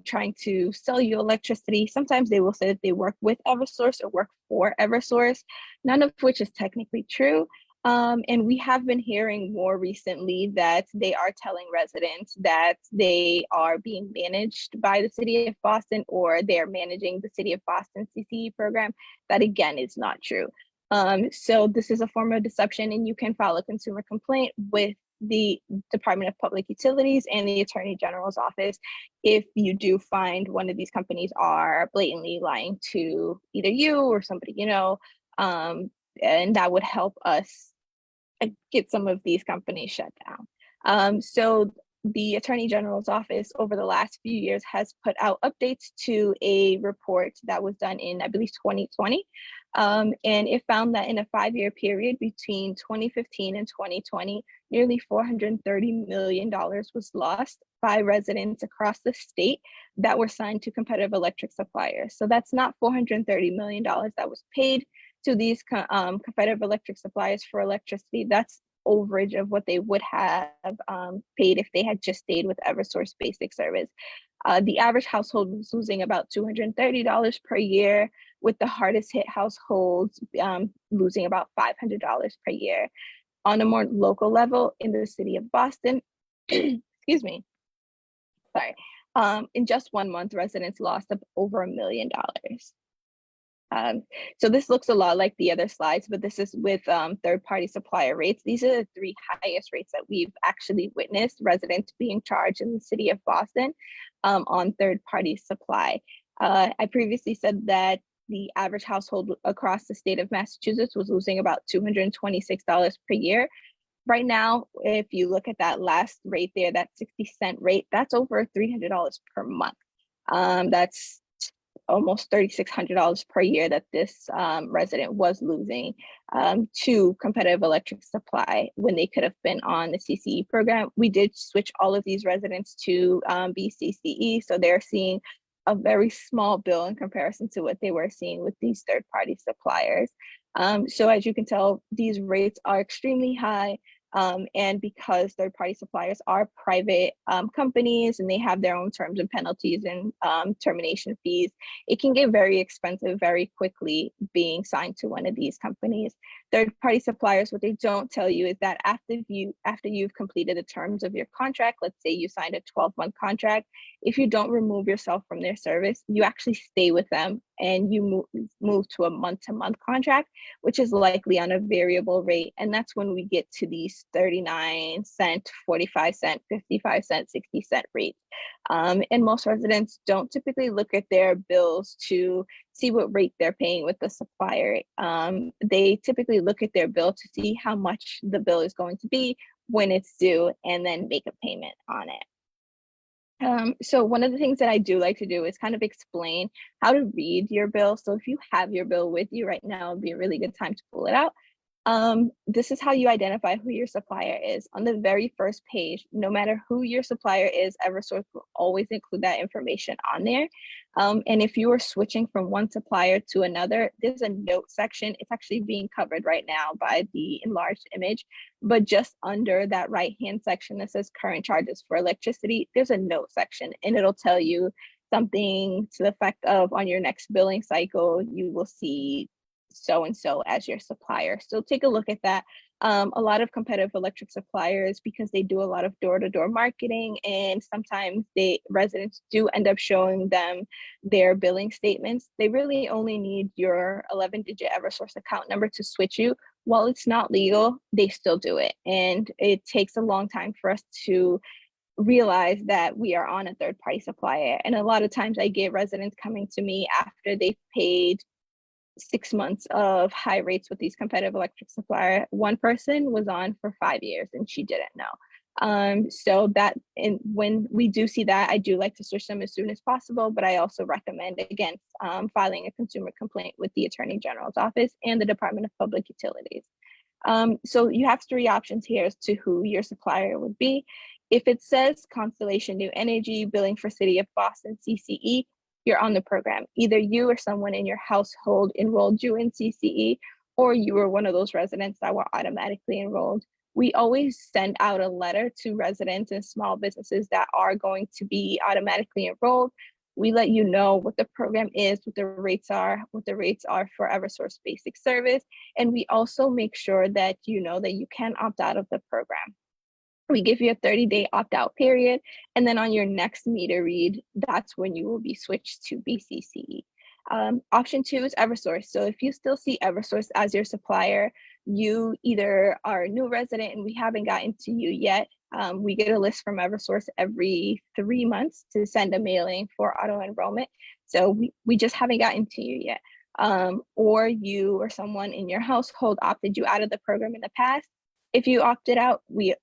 trying to sell you electricity. Sometimes they will say that they work with Eversource or work for Eversource, none of which is technically true. And we have been hearing more recently that they are telling residents that they are being managed by the city of Boston, or they're managing the city of Boston CCE program. That again is not true. So this is a form of deception, and you can file a consumer complaint with the Department of Public Utilities and the Attorney General's office if you do find one of these companies are blatantly lying to either you or somebody you know, and that would help us get some of these companies shut down. So the Attorney General's office over the last few years has put out updates to a report that was done in, I believe, 2020. And it found that in a 5-year period between 2015 and 2020, nearly $430 million was lost by residents across the state that were signed to competitive electric suppliers. So that's not $430 million that was paid to these competitive electric suppliers for electricity. That's overage of what they would have paid if they had just stayed with Eversource Basic Service. The average household was losing about $230 per year, with the hardest hit households losing about $500 per year. On a more local level, in the city of Boston, excuse me, sorry, in just 1 month, residents lost over $1 million. So this looks a lot like the other slides, but this is with third-party supplier rates. These are the 3 highest rates that we've actually witnessed residents being charged in the city of Boston on third-party supply. I previously said that the average household across the state of Massachusetts was losing about $226 per year. Right now, if you look at that last rate there, that 60-cent rate, that's over $300 per month. That's almost $3,600 per year that this resident was losing to competitive electric supply when they could have been on the CCE program. We did switch all of these residents to BCCE, so they're seeing a very small bill in comparison to what they were seeing with these third-party suppliers. So as you can tell, these rates are extremely high. And because third-party suppliers are private companies and they have their own terms and penalties and termination fees, it can get very expensive very quickly being signed to one of these companies. Third-party suppliers, what they don't tell you is that after you've completed the terms of your contract, let's say you signed a 12-month contract, if you don't remove yourself from their service, you actually stay with them and you move to a month-to-month contract, which is likely on a variable rate. And that's when we get to these 39-cent, 45-cent, 55-cent, 60-cent rates. And most residents don't typically look at their bills to see what rate they're paying with the supplier. They typically look at their bill to see how much the bill is going to be when it's due and then make a payment on it. So one of the things that I do like to do is kind of explain how to read your bill. So if you have your bill with you right now, it'd be a really good time to pull it out. This is how you identify who your supplier is. On the very first page, no matter who your supplier is, Eversource will always include that information on there. And if you are switching from one supplier to another, there's a note section. It's actually being covered right now by the enlarged image, but just under that right-hand section that says current charges for electricity, there's a note section, and it'll tell you something to the effect of, on your next billing cycle, you will see so-and-so as your supplier. So take a look at that. A lot of competitive electric suppliers, because they do a lot of door-to-door marketing, and sometimes residents do end up showing them their billing statements. They really only need your 11-digit Eversource account number to switch you. While it's not legal, they still do it. And it takes a long time for us to realize that we are on a third-party supplier. And a lot of times I get residents coming to me after they've paid 6 months of high rates with these competitive electric supplier. One person was on for 5 years and she didn't know. So that, and when we do see that, I do like to switch them as soon as possible, but I also recommend against filing a consumer complaint with the Attorney General's office and the Department of Public Utilities. So you have 3 options here as to who your supplier would be. If it says Constellation New Energy, billing for City of Boston, CCE, you're on the program. Either you or someone in your household enrolled you in CCE, or you were one of those residents that were automatically enrolled. We always send out a letter to residents and small businesses that are going to be automatically enrolled. We let you know what the program is, what the rates are for Eversource basic service. And we also make sure that you know that you can opt out of the program. We give you a 30-day opt-out period, and then on your next meter read, that's when you will be switched to BCCE. Option 2 is Eversource. So if you still see Eversource as your supplier, you either are a new resident and we haven't gotten to you yet. We get a list from Eversource every 3 months to send a mailing for auto enrollment. So we just haven't gotten to you yet. Or you or someone in your household opted you out of the program in the past. If you opted out, we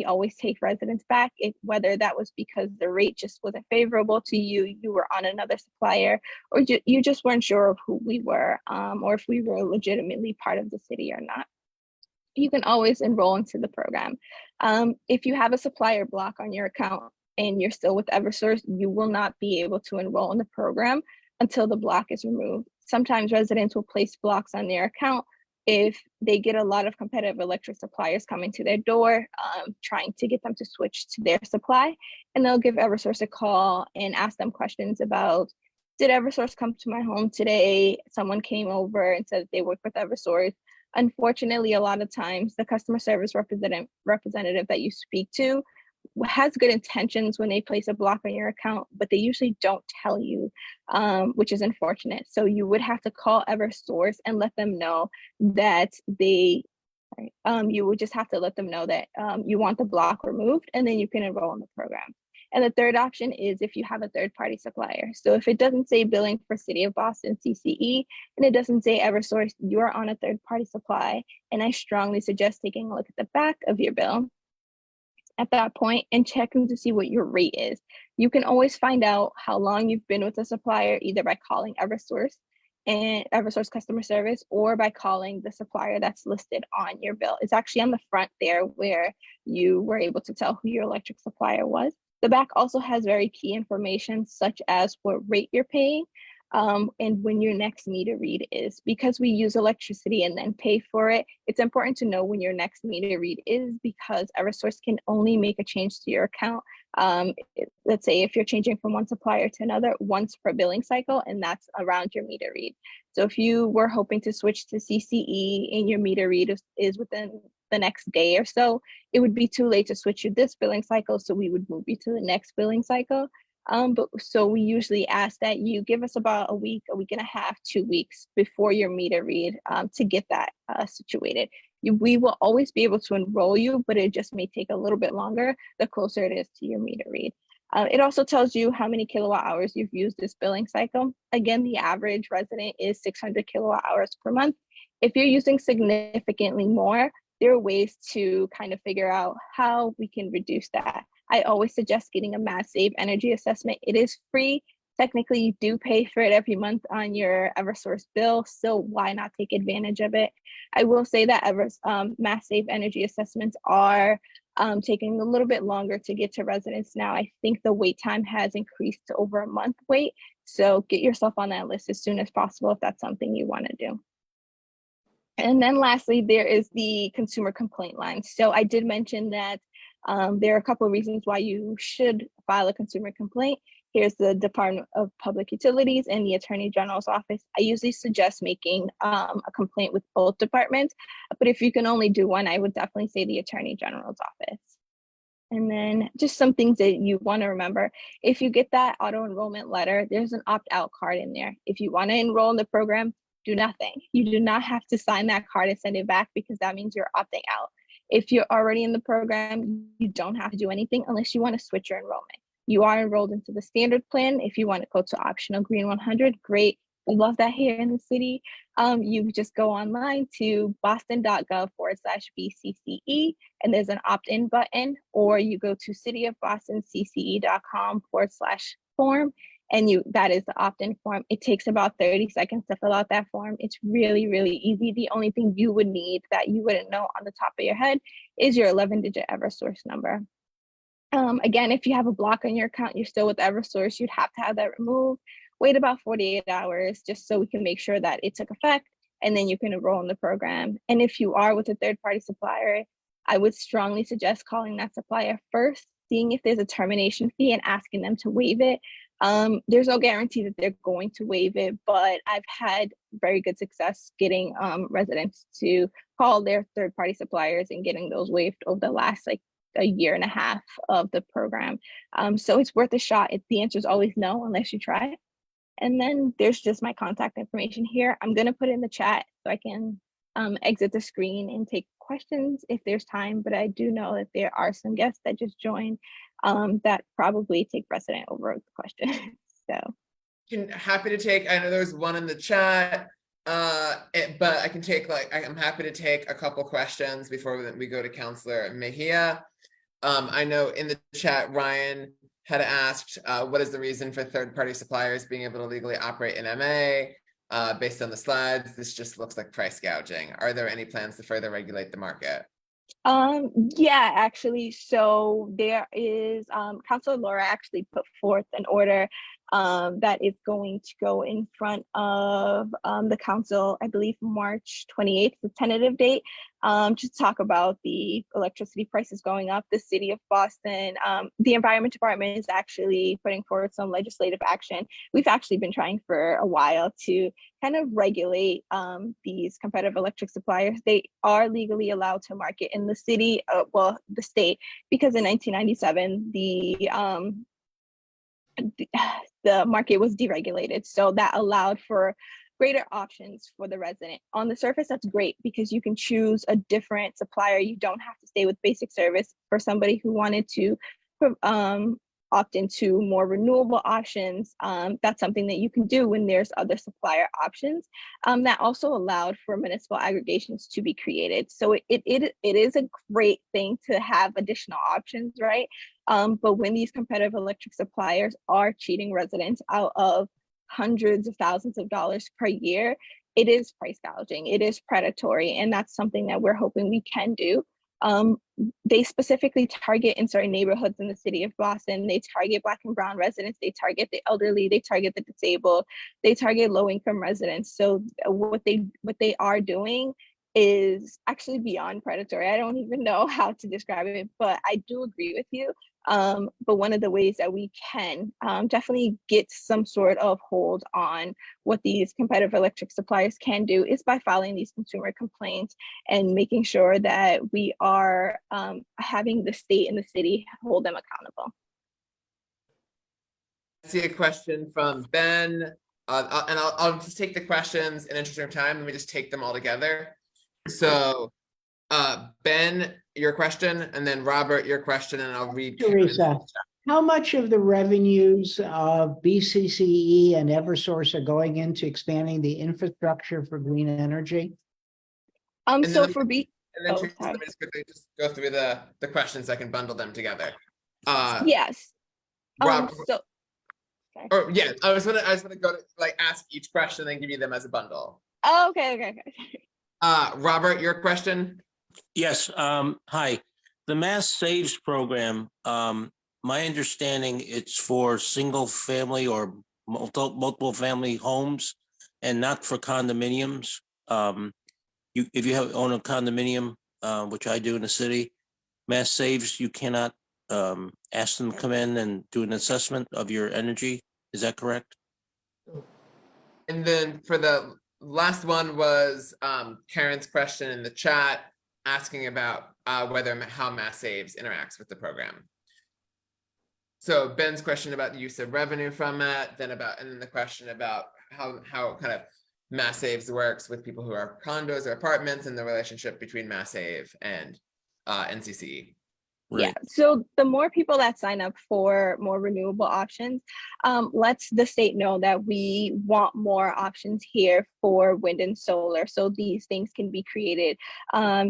always take residents back, whether that was because the rate just wasn't favorable to you, you were on another supplier, or you just weren't sure of who we were, or if we were legitimately part of the city or not. You can always enroll into the program. If you have a supplier block on your account and you're still with Eversource, you will not be able to enroll in the program until the block is removed. Sometimes residents will place blocks on their account if they get a lot of competitive electric suppliers coming to their door, trying to get them to switch to their supply, and they'll give Eversource a call and ask them questions about, did Eversource come to my home today? Someone came over and said they work with Eversource. Unfortunately, a lot of times the customer service representative that you speak to has good intentions when they place a block on your account, but they usually don't tell you, which is unfortunate. So you would have to call Eversource and let them know that you would just have to let them know that you want the block removed, and then you can enroll in the program. And the third option is if you have a third-party supplier. So if it doesn't say billing for City of Boston, CCE, and it doesn't say Eversource, you are on a third-party supply. And I strongly suggest taking a look at the back of your bill at that point and checking to see what your rate is. You can always find out how long you've been with a supplier, either by calling Eversource and Eversource customer service, or by calling the supplier that's listed on your bill. It's actually on the front there where you were able to tell who your electric supplier was. The back also has very key information, such as what rate you're paying. and when your next meter read is. Because we use electricity and then pay for it, it's important to know when your next meter read is, because Eversource can only make a change to your account. Let's say if you're changing from one supplier to another once per billing cycle, and that's around your meter read. So if you were hoping to switch to CCE and your meter read is within the next day or so, it would be too late to switch you this billing cycle, so we would move you to the next billing cycle. But so we usually ask that you give us about a week and a half, 2 weeks before your meter read to get that situated. We will always be able to enroll you, but it just may take a little bit longer the closer it is to your meter read. It also tells you how many kilowatt hours you've used this billing cycle. Again, the average resident is 600 kilowatt hours per month. If you're using significantly more, there are ways to kind of figure out how we can reduce that. I always suggest getting a Mass Save energy assessment. It is free. Technically, you do pay for it every month on your Eversource bill, so why not take advantage of it? I will say that Mass Save energy assessments are taking a little bit longer to get to residents now. I think the wait time has increased to over a month wait, so get yourself on that list as soon as possible if that's something you want to do. And then lastly, there is the consumer complaint line. So I did mention that there are a couple of reasons why you should file a consumer complaint. Here's the Department of Public Utilities and the Attorney General's office. I usually suggest making a complaint with both departments, but if you can only do one, I would definitely say the Attorney General's office. And then just some things that you want to remember. If you get that auto enrollment letter, there's an opt-out card in there. If you want to enroll in the program, do nothing. You do not have to sign that card and send it back, because that means you're opting out. If you're already in the program, you don't have to do anything unless you want to switch your enrollment. You are enrolled into the standard plan. If you want to go to optional green 100, great. We love that here in the city. You just go online to boston.gov/BCCE, and there's an opt-in button, or you go to cityofbostonCCE.com/form, and that is the opt-in form. It takes about 30 seconds to fill out that form. It's really, really easy. The only thing you would need that you wouldn't know on the top of your head is your 11-digit Eversource number. Again, if you have a block on your account, you're still with Eversource, you'd have to have that removed. Wait about 48 hours just so we can make sure that it took effect, and then you can enroll in the program. And if you are with a third-party supplier, I would strongly suggest calling that supplier first, seeing if there's a termination fee and asking them to waive it. There's no guarantee that they're going to waive it, but I've had very good success getting residents to call their third-party suppliers and getting those waived over the last a year and a half of the program. So it's worth a shot. The answer is always no unless you try it. And then there's just my contact information here. I'm going to put it in the chat so I can exit the screen and take questions if there's time, but I do know that there are some guests that just joined that probably take precedent over the question. So Happy to take, I know there's one in the chat, but I can take I'm happy to take a couple questions before we go to Councilor Mejia. I know in the chat, Ryan had asked, what is the reason for third-party suppliers being able to legally operate in MA? Based on the slides, this just looks like price gouging. Are there any plans to further regulate the market? Yeah, actually, so there is Councilor Laura actually put forth an order that is going to go in front of the council, I believe March 28th, the tentative date, to talk about the electricity prices going up. The city of Boston, the Environment Department is actually putting forward some legislative action. We've actually been trying for a while to kind of regulate these competitive electric suppliers. They are legally allowed to market in the city, the state, because in 1997, the market was deregulated. So that allowed for greater options for the resident. On the surface, that's great because you can choose a different supplier. You don't have to stay with basic service. For somebody who wanted to opt into more renewable options, that's something that you can do when there's other supplier options. That also allowed for municipal aggregations to be created. So it is a great thing to have additional options, right? But when these competitive electric suppliers are cheating residents out of hundreds of thousands of dollars per year, it is price gouging, it is predatory, and that's something that we're hoping we can do. They specifically target in certain neighborhoods in the city of Boston. They target Black and Brown residents, they target the elderly, they target the disabled, they target low-income residents. So what they are doing is actually beyond predatory. I don't even know how to describe it, but I do agree with you. But one of the ways that we can definitely get some sort of hold on what these competitive electric suppliers can do is by filing these consumer complaints and making sure that we are having the state and the city hold them accountable. I see a question from Ben, and I'll just take the questions in interest of time. Let me just take them all together. So, Ben, your question, and then Robert, your question, and I'll read. Theresa, how much of the revenues of BCCE and Eversource are going into expanding the infrastructure for green energy? And So then, for B, and then oh, Teresa, sorry. let me just quickly just go through the questions. I can bundle them together. Yes. Rob, So or yeah, I was gonna go to like ask each question and then give you them as a bundle. oh, okay. Robert, your question. Yes, hi. The Mass Saves program, my understanding it's for single family or multiple family homes and not for condominiums. If you own a condominium, which I do in the city, Mass Saves, you cannot ask them to come in and do an assessment of your energy. Is that correct? And then for the last one was Karen's question in the chat asking about how Mass Saves interacts with the program. So Ben's question about the use of revenue from it, and then the question about how kind of Mass Saves works with people who are condos or apartments and the relationship between Mass Save and NCCE. Yeah, so the more people that sign up for more renewable options lets the state know that we want more options here for wind and solar. So these things can be created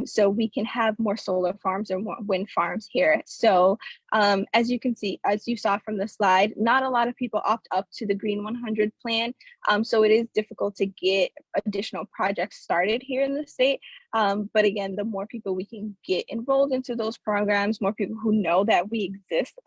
so we can have more solar farms and more wind farms here. So as you can see, as you saw from the slide, not a lot of people opt up to the Green 100 plan. So it is difficult to get additional projects started here in the state. But again, the more people we can get enrolled into those programs, more people who know that we exist.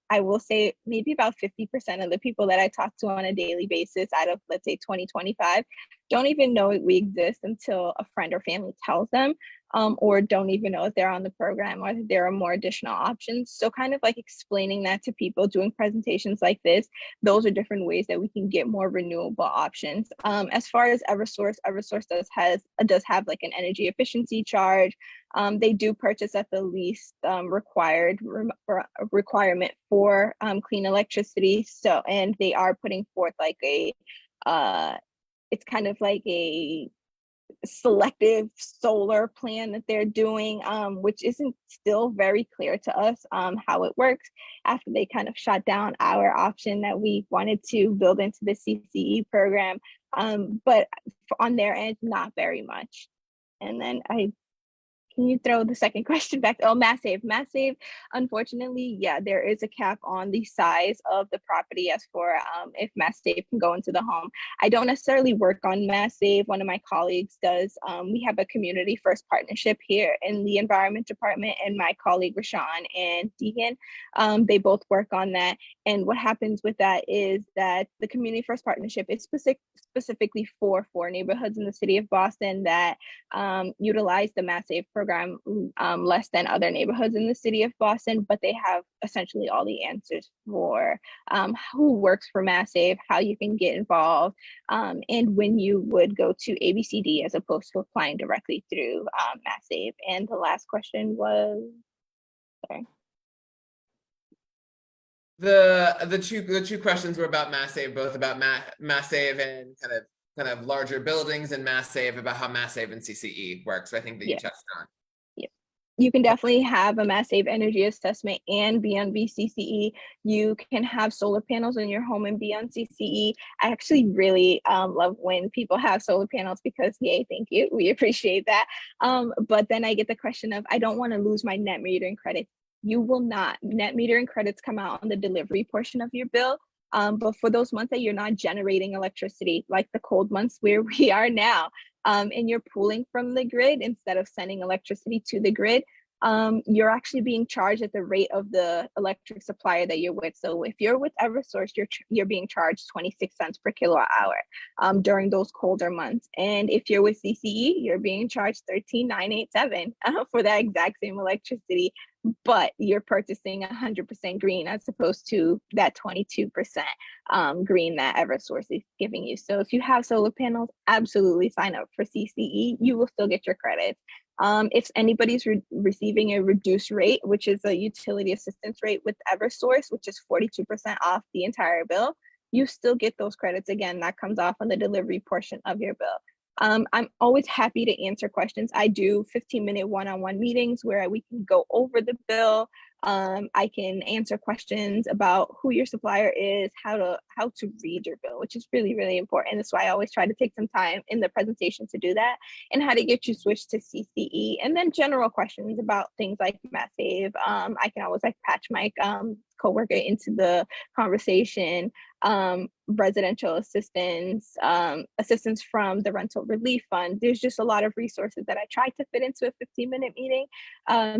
I will say maybe about 50% of the people that I talk to on a daily basis out of, let's say, 2025, don't even know we exist until a friend or family tells them, or don't even know if they're on the program or if there are more additional options. So kind of like explaining that to people, doing presentations like this, those are different ways that we can get more renewable options. As far as Eversource does have like an energy efficiency charge. They do purchase at the least requirement for clean electricity. So, and they are putting forth like it's kind of like a selective solar plan that they're doing, which isn't still very clear to us how it works after they kind of shut down our option that we wanted to build into the CCE program. But on their end, not very much. And then can you throw the second question back? Oh, Mass Save. Mass Save, unfortunately, yeah, there is a cap on the size of the property as for if Mass Save can go into the home. I don't necessarily work on Mass Save. One of my colleagues does. We have a community first partnership here in the environment department, and my colleague Rashawn and Deegan, they both work on that. And what happens with that is that the community first partnership is specifically for neighborhoods in the city of Boston that utilize the Mass Save program less than other neighborhoods in the city of Boston, but they have essentially all the answers for who works for Mass Save, how you can get involved, and when you would go to ABCD as opposed to applying directly through Mass Save. And the last question was, sorry. The two questions were about Mass Save, both about Mass Save and kind of larger buildings, and Mass Save about how Mass Save and CCE works. So I think that you touched on. Yeah. You can definitely have a Mass Save energy assessment and be on BCCE. You can have solar panels in your home and be on CCE. I actually really love when people have solar panels because, yay, thank you. We appreciate that. But then I get the question of, I don't want to lose my net metering credits. You will not. Net metering credits come out on the delivery portion of your bill. But for those months that you're not generating electricity, like the cold months where we are now, and you're pulling from the grid instead of sending electricity to the grid, you're actually being charged at the rate of the electric supplier that you're with. So if you're with Eversource, you're being charged 26 cents per kilowatt hour during those colder months. And if you're with CCE, you're being charged $13,987 for that exact same electricity, but you're purchasing 100% green as opposed to that 22% green that Eversource is giving you. So if you have solar panels, absolutely sign up for CCE. You will still get your credits. If anybody's receiving a reduced rate, which is a utility assistance rate with Eversource, which is 42% off the entire bill, you still get those credits. Again, that comes off on the delivery portion of your bill. I'm always happy to answer questions. I do 15-minute one-on-one meetings where we can go over the bill. I can answer questions about who your supplier is, how to read your bill, which is really, really important. That's why I always try to take some time in the presentation to do that, and how to get you switched to CCE. And then general questions about things like Mass Save. I can always patch my coworker into the conversation. Residential assistance, assistance from the rental relief fund. There's just a lot of resources that I try to fit into a 15-minute meeting.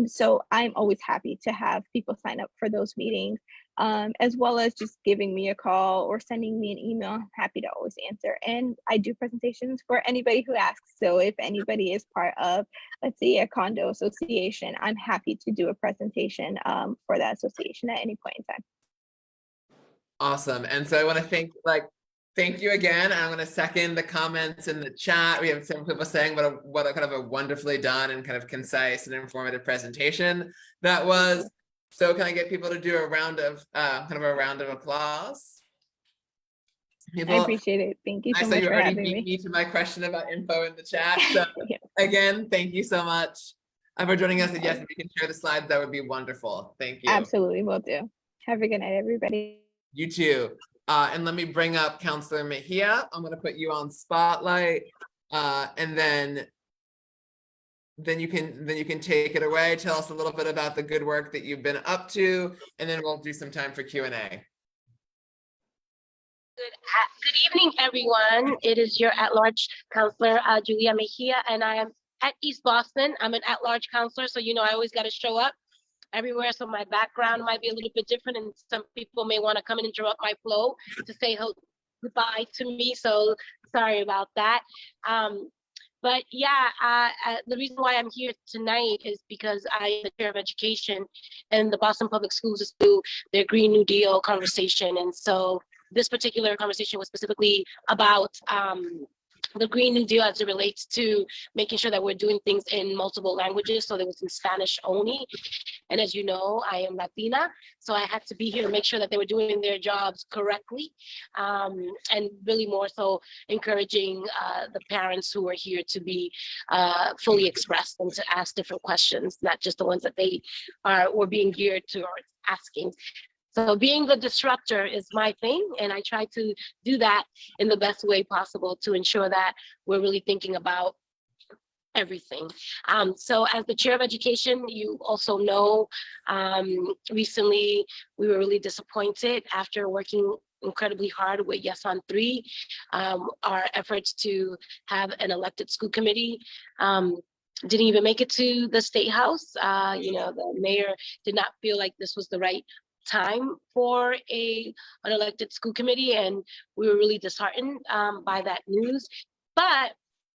So I'm always happy to have people sign up for those meetings, as well as just giving me a call or sending me an email. I'm happy to always answer. And I do presentations for anybody who asks. So if anybody is part of, let's say, a condo association, I'm happy to do a presentation for that association at any point in time. Awesome. And so I want to thank you again. I'm going to second the comments in the chat. We have some people saying what a kind of a wonderfully done and kind of concise and informative presentation that was. So can I get people to do a round of applause? People, I appreciate it. Thank you so much you for already having beat me. me to my question about info in the chat. So Yeah. again, thank you so much for joining us. And yes, if you can share the slides, that would be wonderful. Thank you. Absolutely, will do. Have a good night, everybody. You too. And let me bring up Councilor Mejia. I'm going to put you on spotlight, and then you can take it away. Tell us a little bit about the good work that you've been up to, and then we'll do some time for Q&A. Good evening, everyone. It is your at-large Councilor Julia Mejia, and I am at East Boston. I'm an at-large councilor, so I always got to show up everywhere. So my background might be a little bit different, and some people may want to come and interrupt my flow to say goodbye to me. So sorry about that. But yeah, the reason why I'm here tonight is because I am the chair of education, and the Boston Public Schools is through their Green New Deal conversation. And so this particular conversation was specifically about the Green New Deal as it relates to making sure that we're doing things in multiple languages. So there was in Spanish only. And as you know, I am Latina, so I had to be here to make sure that they were doing their jobs correctly, and really more so encouraging the parents who are here to be fully expressed and to ask different questions, not just the ones that they were being geared to or asking. So being the disruptor is my thing, and I try to do that in the best way possible to ensure that we're really thinking about everything. So as the chair of education, you also know, recently we were really disappointed after working incredibly hard with Yes on 3, our efforts to have an elected school committee. Didn't even make it to the State House. The mayor did not feel like this was the right time for an elected school committee, and we were really disheartened by that news. But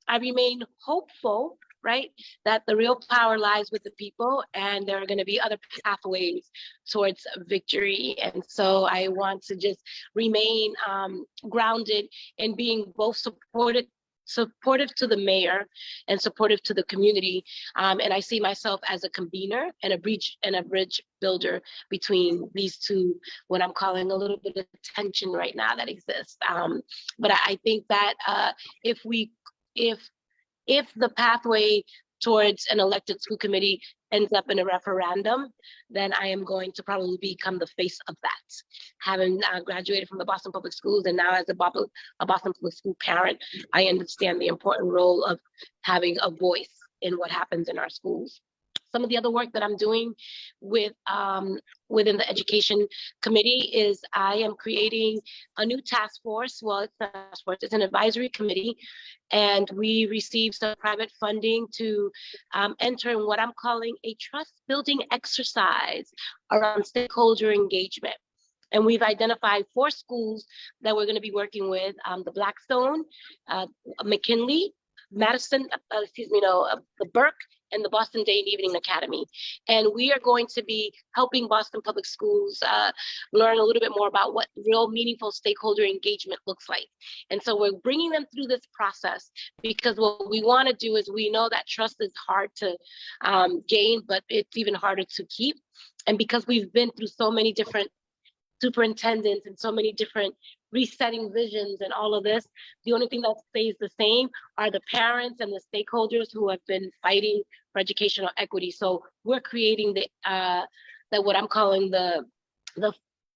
I remain hopeful, right, that the real power lies with the people, and there are going to be other pathways towards victory. And so I want to just remain grounded in being both supportive to the mayor and supportive to the community, and I see myself as a convener and a bridge builder between these two, what I'm calling a little bit of tension right now that exists. But I think that if the pathway towards an elected school committee ends up in a referendum, then I am going to probably become the face of that. Having graduated from the Boston Public Schools, and now as a Boston Public School parent, I understand the important role of having a voice in what happens in our schools. Some of the other work that I'm doing with within the education committee is I am creating a new task force. Well, it's not a task force, it's an advisory committee. And we received some private funding to enter in what I'm calling a trust building exercise around stakeholder engagement. And we've identified 4 schools that we're going to be working with, the Blackstone, McKinley, Madison, the Burke, and the Boston Day and Evening Academy. And we are going to be helping Boston Public Schools learn a little bit more about what real meaningful stakeholder engagement looks like. And so we're bringing them through this process because what we want to do is, we know that trust is hard to gain, but it's even harder to keep. And because we've been through so many different superintendents and so many different resetting visions and all of this, the only thing that stays the same are the parents and the stakeholders who have been fighting for educational equity. So we're creating the what I'm calling the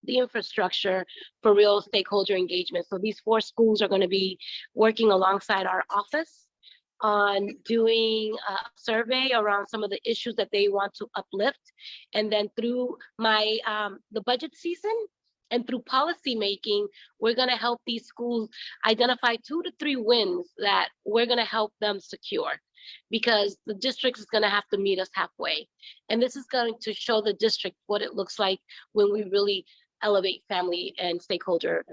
infrastructure for real stakeholder engagement. So these 4 schools are going to be working alongside our office on doing a survey around some of the issues that they want to uplift. And then through my the budget season and through policy making, we're going to help these schools identify 2 to 3 wins that we're going to help them secure, because the district is going to have to meet us halfway. And this is going to show the district what it looks like when we really elevate family and stakeholder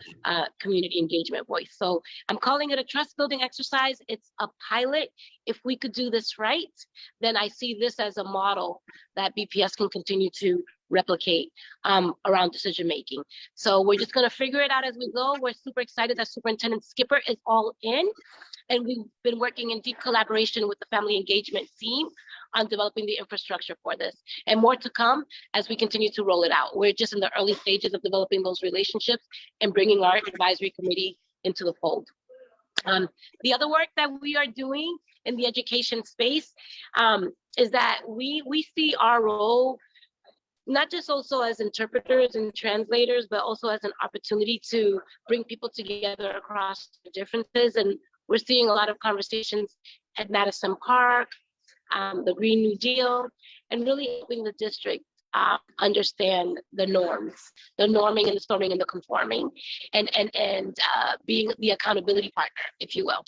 community engagement voice. So I'm calling it a trust building exercise. It's a pilot. If we could do this right, then I see this as a model that BPS can continue to replicate around decision making. So we're just going to figure it out as we go. We're super excited that Superintendent Skipper is all in, and we've been working in deep collaboration with the family engagement team on developing the infrastructure for this, and more to come as we continue to roll it out. We're just in the early stages of developing those relationships and bringing our advisory committee into the fold. The other work that we are doing in the education space is that we see our role not just also as interpreters and translators, but also as an opportunity to bring people together across differences. And we're seeing a lot of conversations at Madison Park, the Green New Deal, and really helping the district understand the norms, the norming and the storming and the conforming, and being the accountability partner, if you will.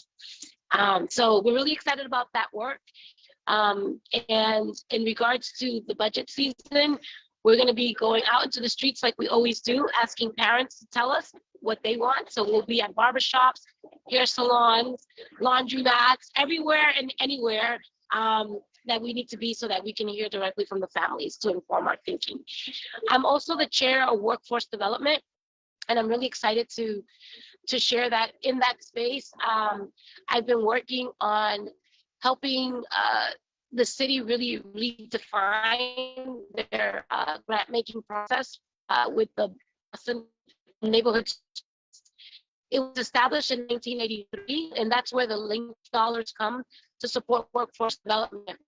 So we're really excited about that work. And in regards to the budget season, we're going to be going out into the streets like we always do, asking parents to tell us what they want. So we'll be at barbershops, hair salons, laundromats, everywhere and anywhere that we need to be so that we can hear directly from the families to inform our thinking. I'm also the chair of workforce development, and I'm really excited to share that in that space. I've been working on helping the city really redefine their grant making process with the Boston neighborhood. It was established in 1983, and that's where the link dollars come to support workforce development.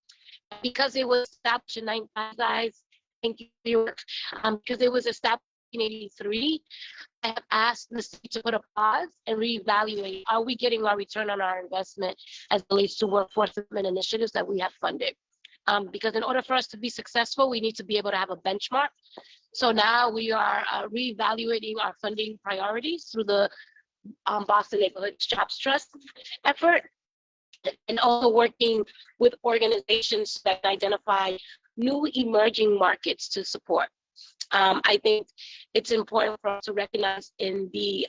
Because it was established in 1995, thank you, because it was established in 1983, I have asked the city to put a pause and reevaluate. Are we getting our return on our investment as it relates to workforce development initiatives that we have funded? Because in order for us to be successful, we need to be able to have a benchmark. So now we are reevaluating our funding priorities through the Boston Neighborhood Jobs Trust effort, and also working with organizations that identify new emerging markets to support. I think it's important for us to recognize in the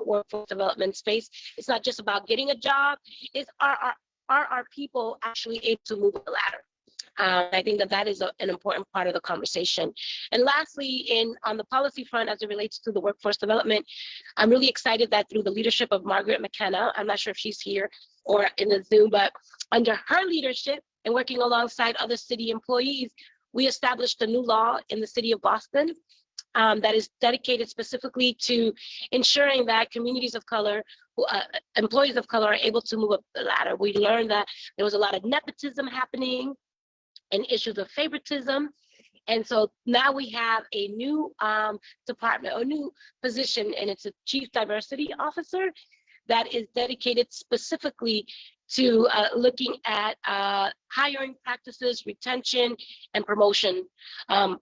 workforce development space, it's not just about getting a job, it's are our people actually able to move the ladder? I think that is an important part of the conversation. And lastly, on the policy front, as it relates to the workforce development, I'm really excited that through the leadership of Margaret McKenna, I'm not sure if she's here or in the Zoom, but under her leadership and working alongside other city employees, we established a new law in the city of Boston that is dedicated specifically to ensuring that communities of color, employees of color are able to move up the ladder. We learned that there was a lot of nepotism happening and issues of favoritism. And so now we have a new department, a new position, and it's a Chief Diversity Officer that is dedicated specifically to looking at hiring practices, retention, and promotion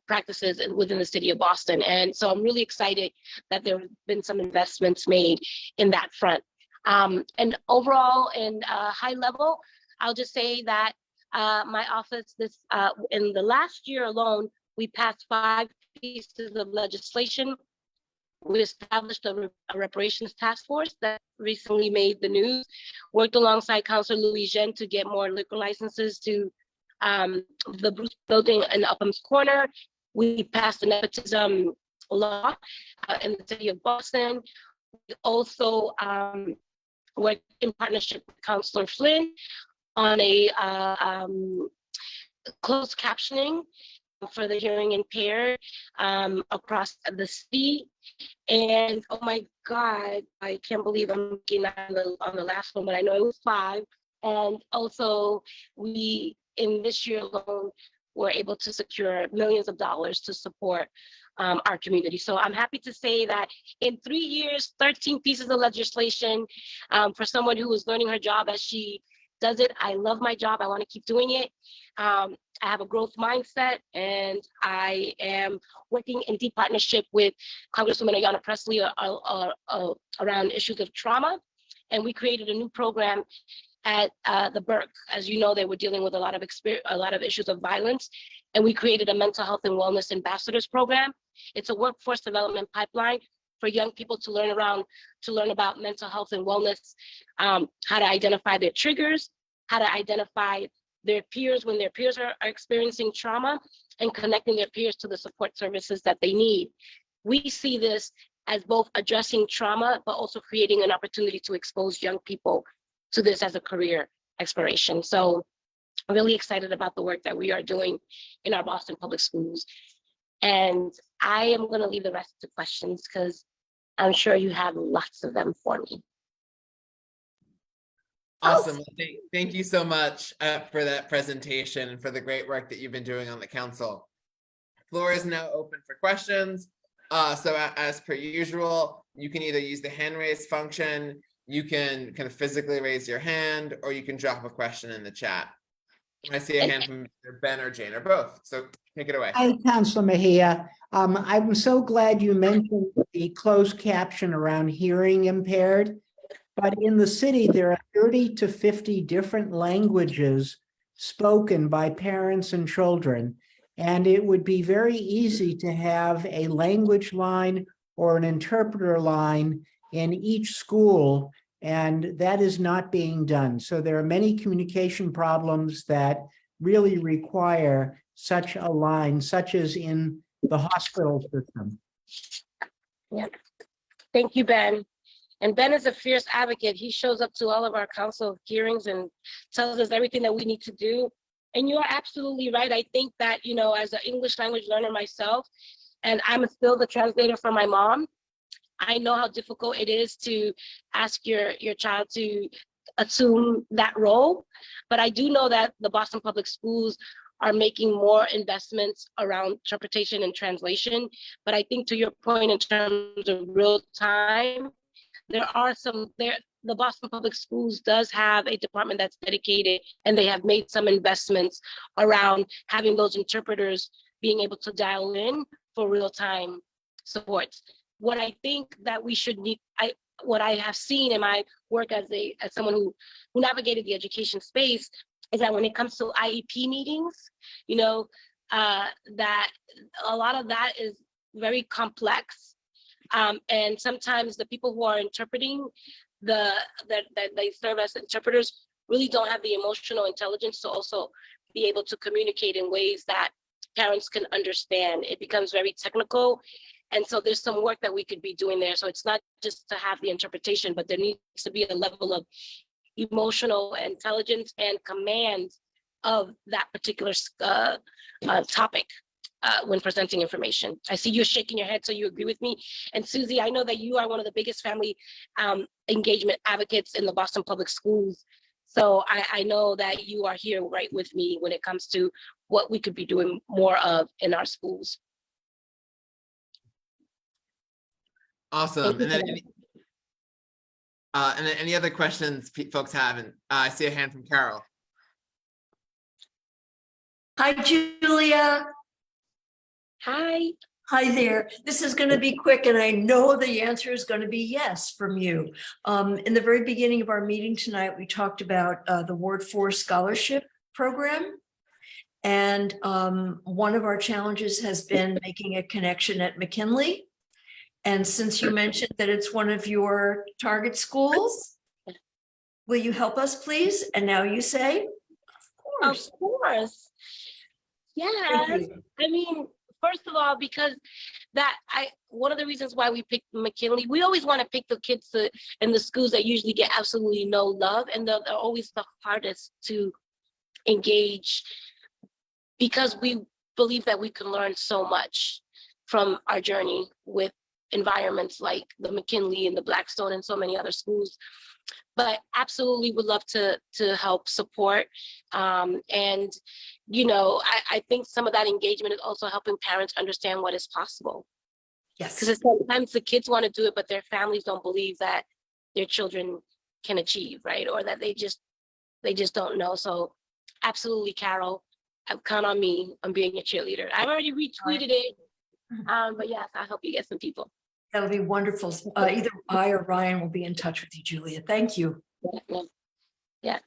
practices within the city of Boston. And so I'm really excited that there have been some investments made in that front. And overall, in high level, I'll just say that my office, in the last year alone, we passed 5 pieces of legislation. We established a reparations task force that recently made the news, worked alongside Councilor Louis Jean to get more liquor licenses to the Bruce Building in Upham's Corner. We passed a nepotism law in the city of Boston. We also worked in partnership with Councilor Flynn on a closed captioning for the hearing impaired across the city. And oh my God, I can't believe I'm looking on the last one, but I know it was 5. And also we, in this year alone, were able to secure millions of dollars to support our community. So I'm happy to say that in 3 years, 13 pieces of legislation for someone who is learning her job as she does it. I love my job. I want to keep doing it. I have a growth mindset, and I am working in deep partnership with Congresswoman Ayanna Pressley around issues of trauma. And we created a new program at the Burke. As you know, they were dealing with a lot of issues of violence, and we created a mental health and wellness ambassadors program. It's a workforce development pipeline for young people to learn about mental health and wellness, how to identify their triggers, how to identify their peers when their peers are experiencing trauma, and connecting their peers to the support services that they need. We see this as both addressing trauma, but also creating an opportunity to expose young people to this as a career exploration. So I'm really excited about the work that we are doing in our Boston Public Schools. And I am going to leave the rest to questions because I'm sure you have lots of them for me. Awesome. Thank you so much for that presentation and for the great work that you've been doing on the council. Floor is now open for questions. So as per usual, you can either use the hand raise function, you can kind of physically raise your hand, or you can drop a question in the chat. I see a hand from Ben or Jane or both. So take it away. Hi, Councilor Mejia. I'm so glad you mentioned the closed caption around hearing impaired. But in the city, there are 30 to 50 different languages spoken by parents and children. And it would be very easy to have a language line or an interpreter line in each school, and that is not being done. So there are many communication problems that really require such a line, such as in the hospital system. Yeah. Thank you, Ben. And Ben is a fierce advocate. He shows up to all of our council hearings and tells us everything that we need to do. And you are absolutely right. I think that, you know, as an English language learner myself, and I'm still the translator for my mom, I know how difficult it is to ask your child to assume that role. But I do know that the Boston Public Schools are making more investments around interpretation and translation. But I think to your point in terms of real time, the Boston Public Schools does have a department that's dedicated, and they have made some investments around having those interpreters being able to dial in for real-time support. What I think that we should need, what I have seen in my work as someone who navigated the education space, is that when it comes to IEP meetings, you know, that a lot of that is very complex. And sometimes the people who are interpreting that they serve as interpreters really don't have the emotional intelligence to also be able to communicate in ways that parents can understand. It becomes very technical. And so there's some work that we could be doing there. So it's not just to have the interpretation, but there needs to be a level of emotional intelligence and command of that particular topic. When presenting information. I see you're shaking your head, so you agree with me. And Susie, I know that you are one of the biggest family engagement advocates in the Boston Public Schools. So I know that you are here right with me when it comes to what we could be doing more of in our schools. Awesome. And then And then any other questions folks have? And I see a hand from Carol. Hi, Julia. Hi. Hi there. This is going to be quick, and I know the answer is going to be yes from you. In the very beginning of our meeting tonight, we talked about the Ward 4 scholarship program. And one of our challenges has been making a connection at McKinley. And since you mentioned that it's one of your target schools, will you help us, please? And now you say, Of course. Yes. I mean, first of all, because one of the reasons why we picked McKinley, we always want to pick the kids in the schools that usually get absolutely no love, and they're always the hardest to engage, because we believe that we can learn so much from our journey with environments like the McKinley and the Blackstone and so many other schools. But absolutely would love to help support. And, you know, I think some of that engagement is also helping parents understand what is possible. yes. Because sometimes the kids want to do it, but their families don't believe that their children can achieve, right? Or that they just don't know. So absolutely, Carol, count on me. I'm being a cheerleader. I've already retweeted it. But yes, I'll help you get some people. That'll be wonderful. Either I or Ryan will be in touch with you, Julia. Thank you. Yeah.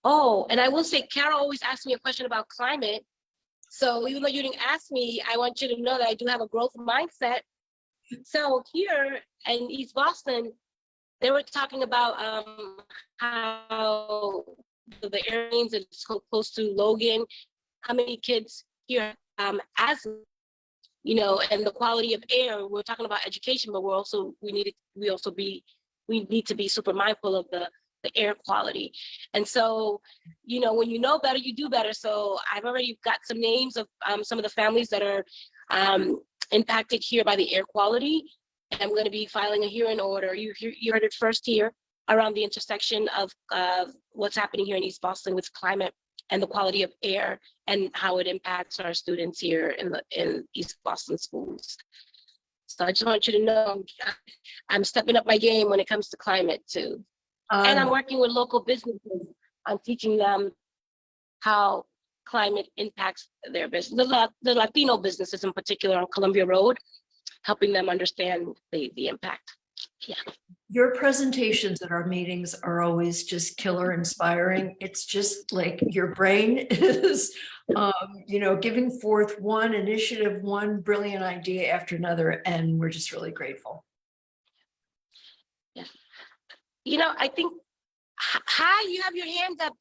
Oh, and I will say, Carol always asks me a question about climate. So even though you didn't ask me, I want you to know that I do have a growth mindset. So here in East Boston, they were talking about how the airplanes are so close to Logan, how many kids here asthma, you know, and the quality of air. We're talking about education, but we need to be super mindful of the air quality. And so, you know, when you know better, you do better. So I've already got some names of some of the families that are impacted here by the air quality. And I'm going to be filing a hearing order. You heard it first here around the intersection of what's happening here in East Boston with climate and the quality of air and how it impacts our students here in East Boston schools. So I just want you to know I'm stepping up my game when it comes to climate too. And I'm working with local businesses. I'm teaching them how climate impacts their business, the Latino businesses in particular on Columbia Road, helping them understand the impact. Yeah. Your presentations at our meetings are always just killer inspiring. It's just like your brain is, you know, giving forth one initiative, one brilliant idea after another, and we're just really grateful. Yeah. You know, I think, hi, you have your hand up.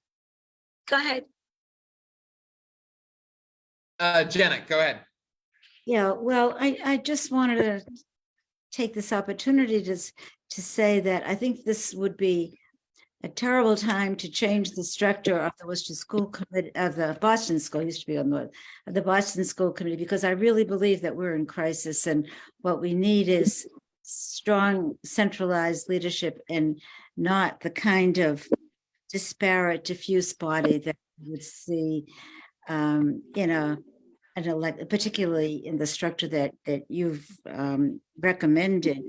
Go ahead. Janet, go ahead. Yeah, well, I just wanted to take this opportunity to say that I think this would be a terrible time to change the structure of the Worcester School Committee, of the Boston School, used to be on the Boston School Committee, because I really believe that we're in crisis, and what we need is strong centralized leadership and not the kind of disparate, diffuse body that you would see particularly in the structure that you've recommended.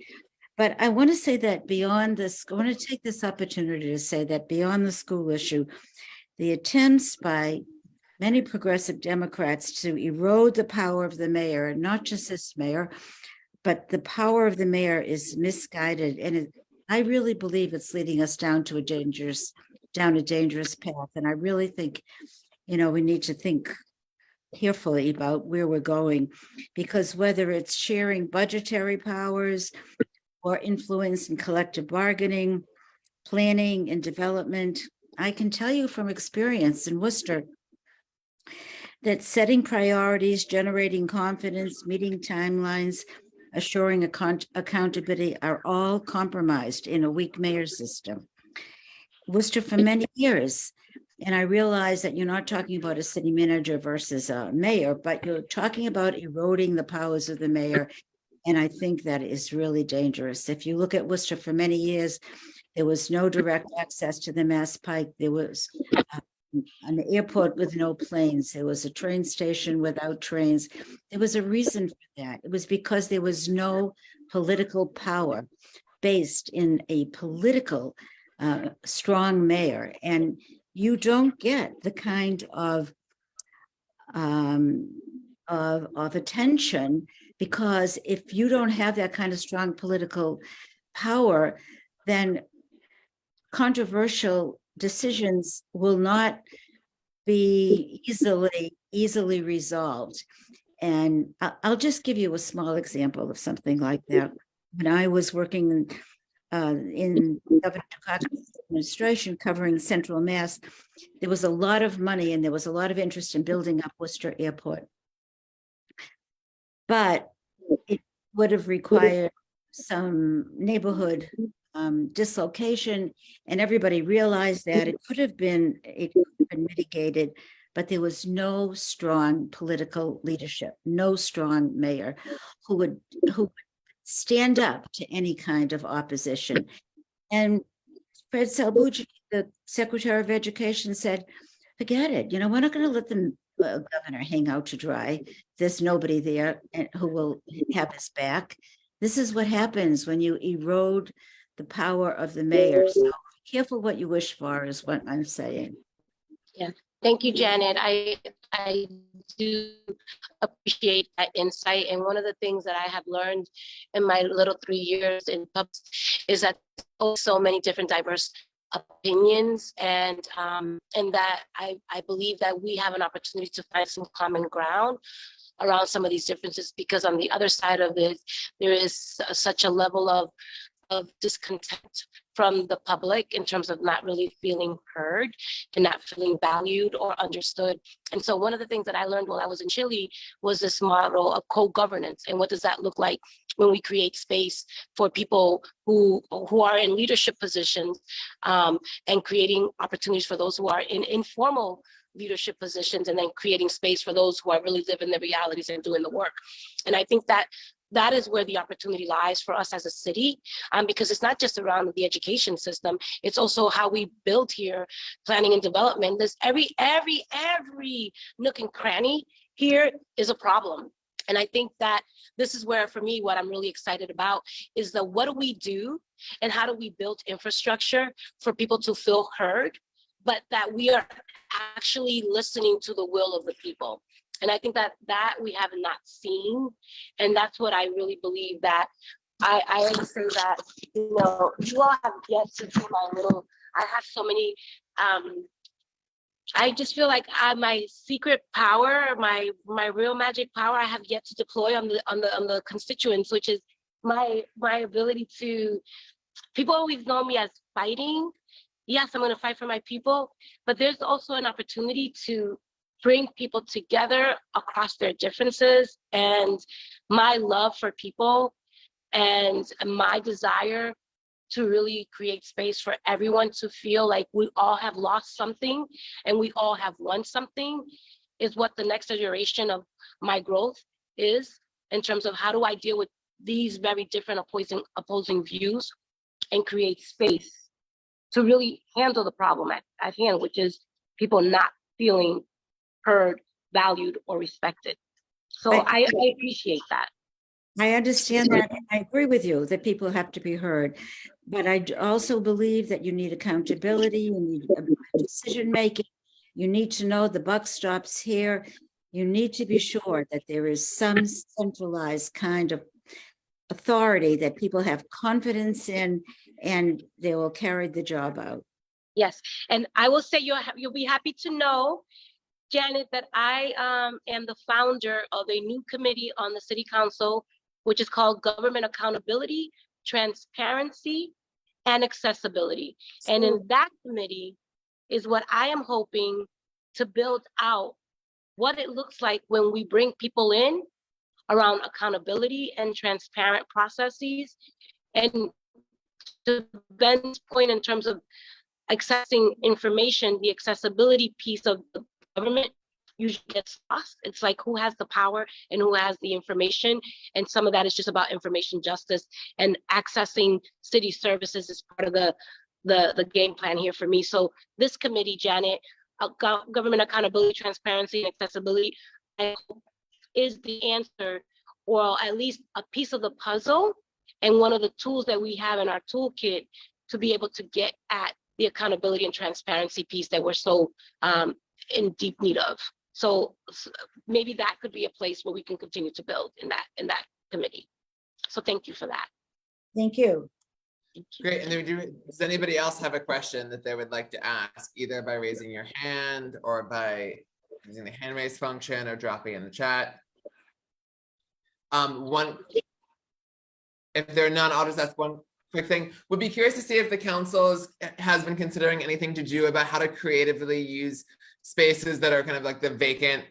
But I want to say that beyond this, I want to take this opportunity to say that beyond the school issue, the attempts by many progressive Democrats to erode the power of the mayor, not just this mayor, but the power of the mayor is misguided. And I really believe it's leading us down a dangerous path. And I really think, you know, we need to think carefully about where we're going, because whether it's sharing budgetary powers or influence in collective bargaining, planning and development, I can tell you from experience in Worcester that setting priorities, generating confidence, meeting timelines, assuring accountability are all compromised in a weak mayor system. Worcester for many years, and I realize that you're not talking about a city manager versus a mayor, but you're talking about eroding the powers of the mayor. And I think that is really dangerous. If you look at Worcester for many years, there was no direct access to the Mass Pike. There was an airport with no planes. There was a train station without trains. There was a reason for that. It was because there was no political power based in a political strong mayor, and you don't get the kind of attention, because if you don't have that kind of strong political power, then controversial decisions will not be easily resolved. And I'll just give you a small example of something like that. When I was working in Governor Dukakis's administration covering Central Mass, there was a lot of money and there was a lot of interest in building up Worcester Airport. But it would have required some neighborhood dislocation, and everybody realized that it could have been mitigated, but there was no strong political leadership, no strong mayor who would stand up to any kind of opposition. And Fred Salbucci, the Secretary of Education, said, forget it, we're not going to let the governor hang out to dry. There's nobody there who will have his back. This is what happens when you erode the power of the mayor. So be careful what you wish for, is what I'm saying. Yeah, thank you, Janet. I do appreciate that insight. And one of the things that I have learned in my little 3 years in pubs is that so many different diverse opinions, and that I believe that we have an opportunity to find some common ground around some of these differences, because on the other side of it, there is such a level of discontent from the public in terms of not really feeling heard and not feeling valued or understood. And so one of the things that I learned while I was in Chile was this model of co-governance. And what does that look like when we create space for people who are in leadership positions, and creating opportunities for those who are in informal leadership positions, and then creating space for those who are really living their realities and doing the work. And I think that is where the opportunity lies for us as a city, because it's not just around the education system, it's also how we build here, planning and development. There's every nook and cranny here is a problem. And I think that this is where, for me, what I'm really excited about is what do we do and how do we build infrastructure for people to feel heard, but that we are actually listening to the will of the people. And I think that we have not seen. And that's what I really believe, that I always say that, you all have yet to do I have so many, I just feel like my secret power, my real magic power, I have yet to deploy on the constituents, which is my ability to, people always know me as fighting. Yes, I'm going to fight for my people, but there's also an opportunity to bring people together across their differences, and my love for people and my desire to really create space for everyone to feel like we all have lost something and we all have won something is what the next iteration of my growth is, in terms of how do I deal with these very different opposing views and create space to really handle the problem at hand, which is people not feeling heard, valued, or respected. So I appreciate that. I understand that. I agree with you that people have to be heard, but I also believe that you need accountability, you need decision making, you need to know the buck stops here. You need to be sure that there is some centralized kind of authority that people have confidence in, and they will carry the job out. Yes, and I will say you'll be happy to know, Janet, that I am the founder of a new committee on the City Council, which is called Government Accountability, Transparency, and Accessibility. And in that committee is what I am hoping to build out what it looks like when we bring people in around accountability and transparent processes. And to Ben's point in terms of accessing information, the accessibility piece of the government usually gets lost. It's like who has the power and who has the information. And some of that is just about information justice, and accessing city services is part of the game plan here for me. So this committee, Janet, Government Accountability, Transparency, and Accessibility, I hope is the answer, or at least a piece of the puzzle and one of the tools that we have in our toolkit to be able to get at the accountability and transparency piece that we're so in deep need of. So maybe that could be a place where we can continue to build in that committee. So thank you for that. Thank you. Great. And then does anybody else have a question that they would like to ask, either by raising your hand or by using the hand raise function or dropping in the chat? If there are none, I'll just ask one quick thing. Would be curious to see if the council has been considering anything to do about how to creatively use spaces that are kind of like the vacant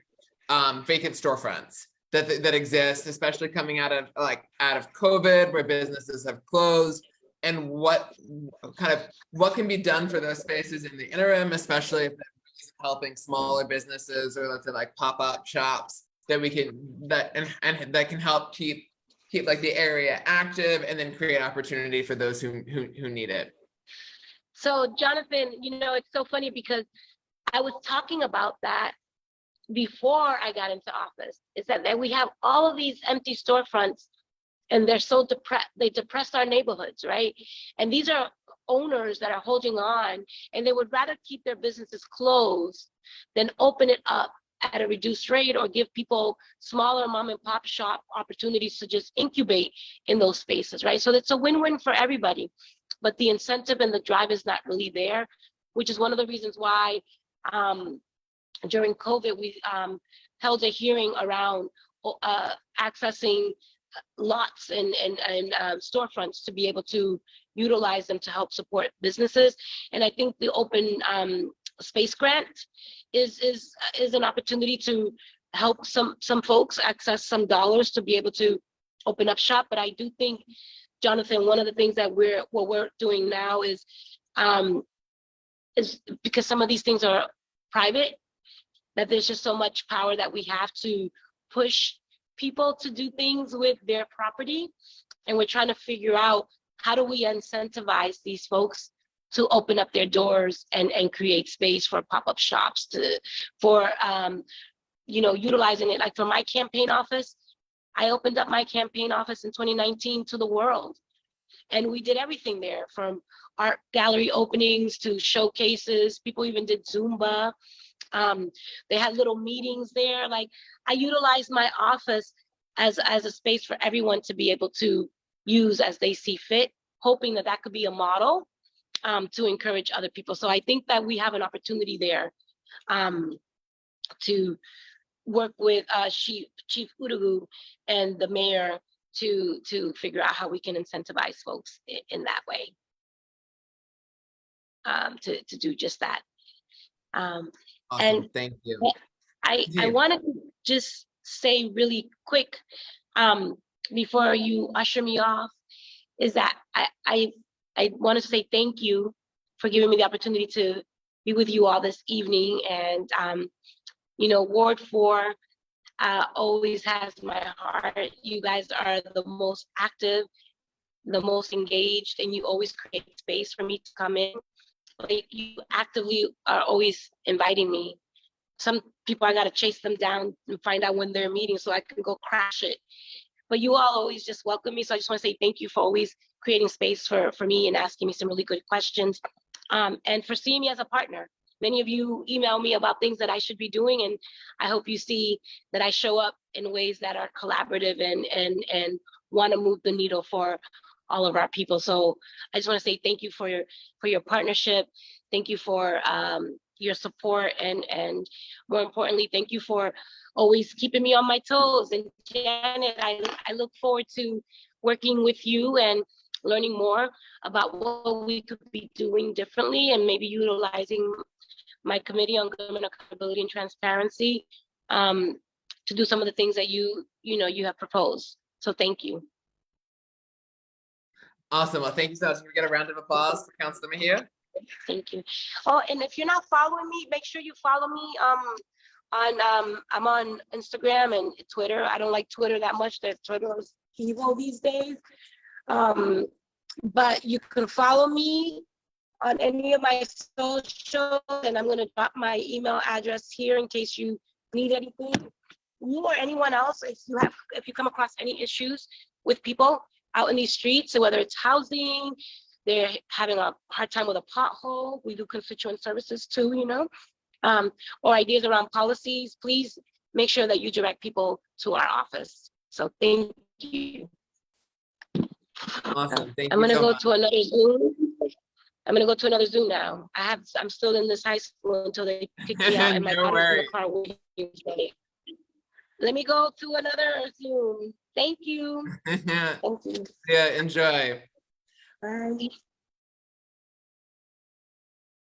storefronts that exist, especially coming out of COVID, where businesses have closed, and what can be done for those spaces in the interim, especially if they're helping smaller businesses or let's say like pop-up shops that can help keep like the area active and then create opportunity for those who need it. So Jonathan, it's so funny because I was talking about that before I got into office, is that we have all of these empty storefronts and they're so depressed, they depress our neighborhoods, right? And these are owners that are holding on and they would rather keep their businesses closed than open it up at a reduced rate or give people smaller mom and pop shop opportunities to just incubate in those spaces, right? So it's a win-win for everybody, but the incentive and the drive is not really there, which is one of the reasons why during COVID, we held a hearing around accessing lots and storefronts to be able to utilize them to help support businesses. And I think the open space grant is an opportunity to help some folks access some dollars to be able to open up shop. But I do think, Jonathan, one of the things that we're doing now is because some of these things are private, that there's just so much power that we have to push people to do things with their property. And we're trying to figure out how do we incentivize these folks to open up their doors and create space for pop-up shops for utilizing it. Like for my campaign office, I opened up my campaign office in 2019 to the world. And we did everything there, from art gallery openings to showcases. People even did Zumba. They had little meetings there. Like, I utilized my office as a space for everyone to be able to use as they see fit, hoping that could be a model to encourage other people. So I think that we have an opportunity there to work with Chief Urugu and the mayor to figure out how we can incentivize folks in that way to do just that. Awesome. And thank you. I wanted to just say really quick before you usher me off, is that I wanted to say thank you for giving me the opportunity to be with you all this evening. And Ward 4 always has my heart. You guys are the most active, the most engaged, and you always create space for me to come in. Like, you actively are always inviting me. Some people, I got to chase them down and find out when they're meeting so I can go crash it. But you all always just welcome me. So I just want to say thank you for always creating space for me and asking me some really good questions, and for seeing me as a partner. Many of you email me about things that I should be doing, and I hope you see that I show up in ways that are collaborative and want to move the needle for all of our people. So I just want to say thank you for your partnership. Thank you for your support, and more importantly, thank you for always keeping me on my toes. And Janet, I look forward to working with you and learning more about what we could be doing differently, and maybe utilizing my committee on government accountability and transparency to do some of the things that you have proposed. So thank you. Awesome. Well, thank you so much. Can we get a round of applause for Councilor Mejia? Thank you. Oh, and if you're not following me, make sure you follow me I'm on Instagram and Twitter. I don't like Twitter that much. That Twitter is evil these days. But you can follow me on any of my socials, and I'm going to drop my email address here in case you need anything. You or anyone else, if you come across any issues with people, out in these streets. So whether it's housing, they're having a hard time with a pothole. We do constituent services too, you know, or ideas around policies. Please make sure that you direct people to our office. So thank you. Awesome. Thank I'm you gonna so go much. to another Zoom. I'm gonna go to another Zoom now. I'm still in this high school until they kick me out and my No daughter's in the worries. car waiting for me. Let me go to another Zoom. Thank you. Thank you. Yeah, enjoy. Bye.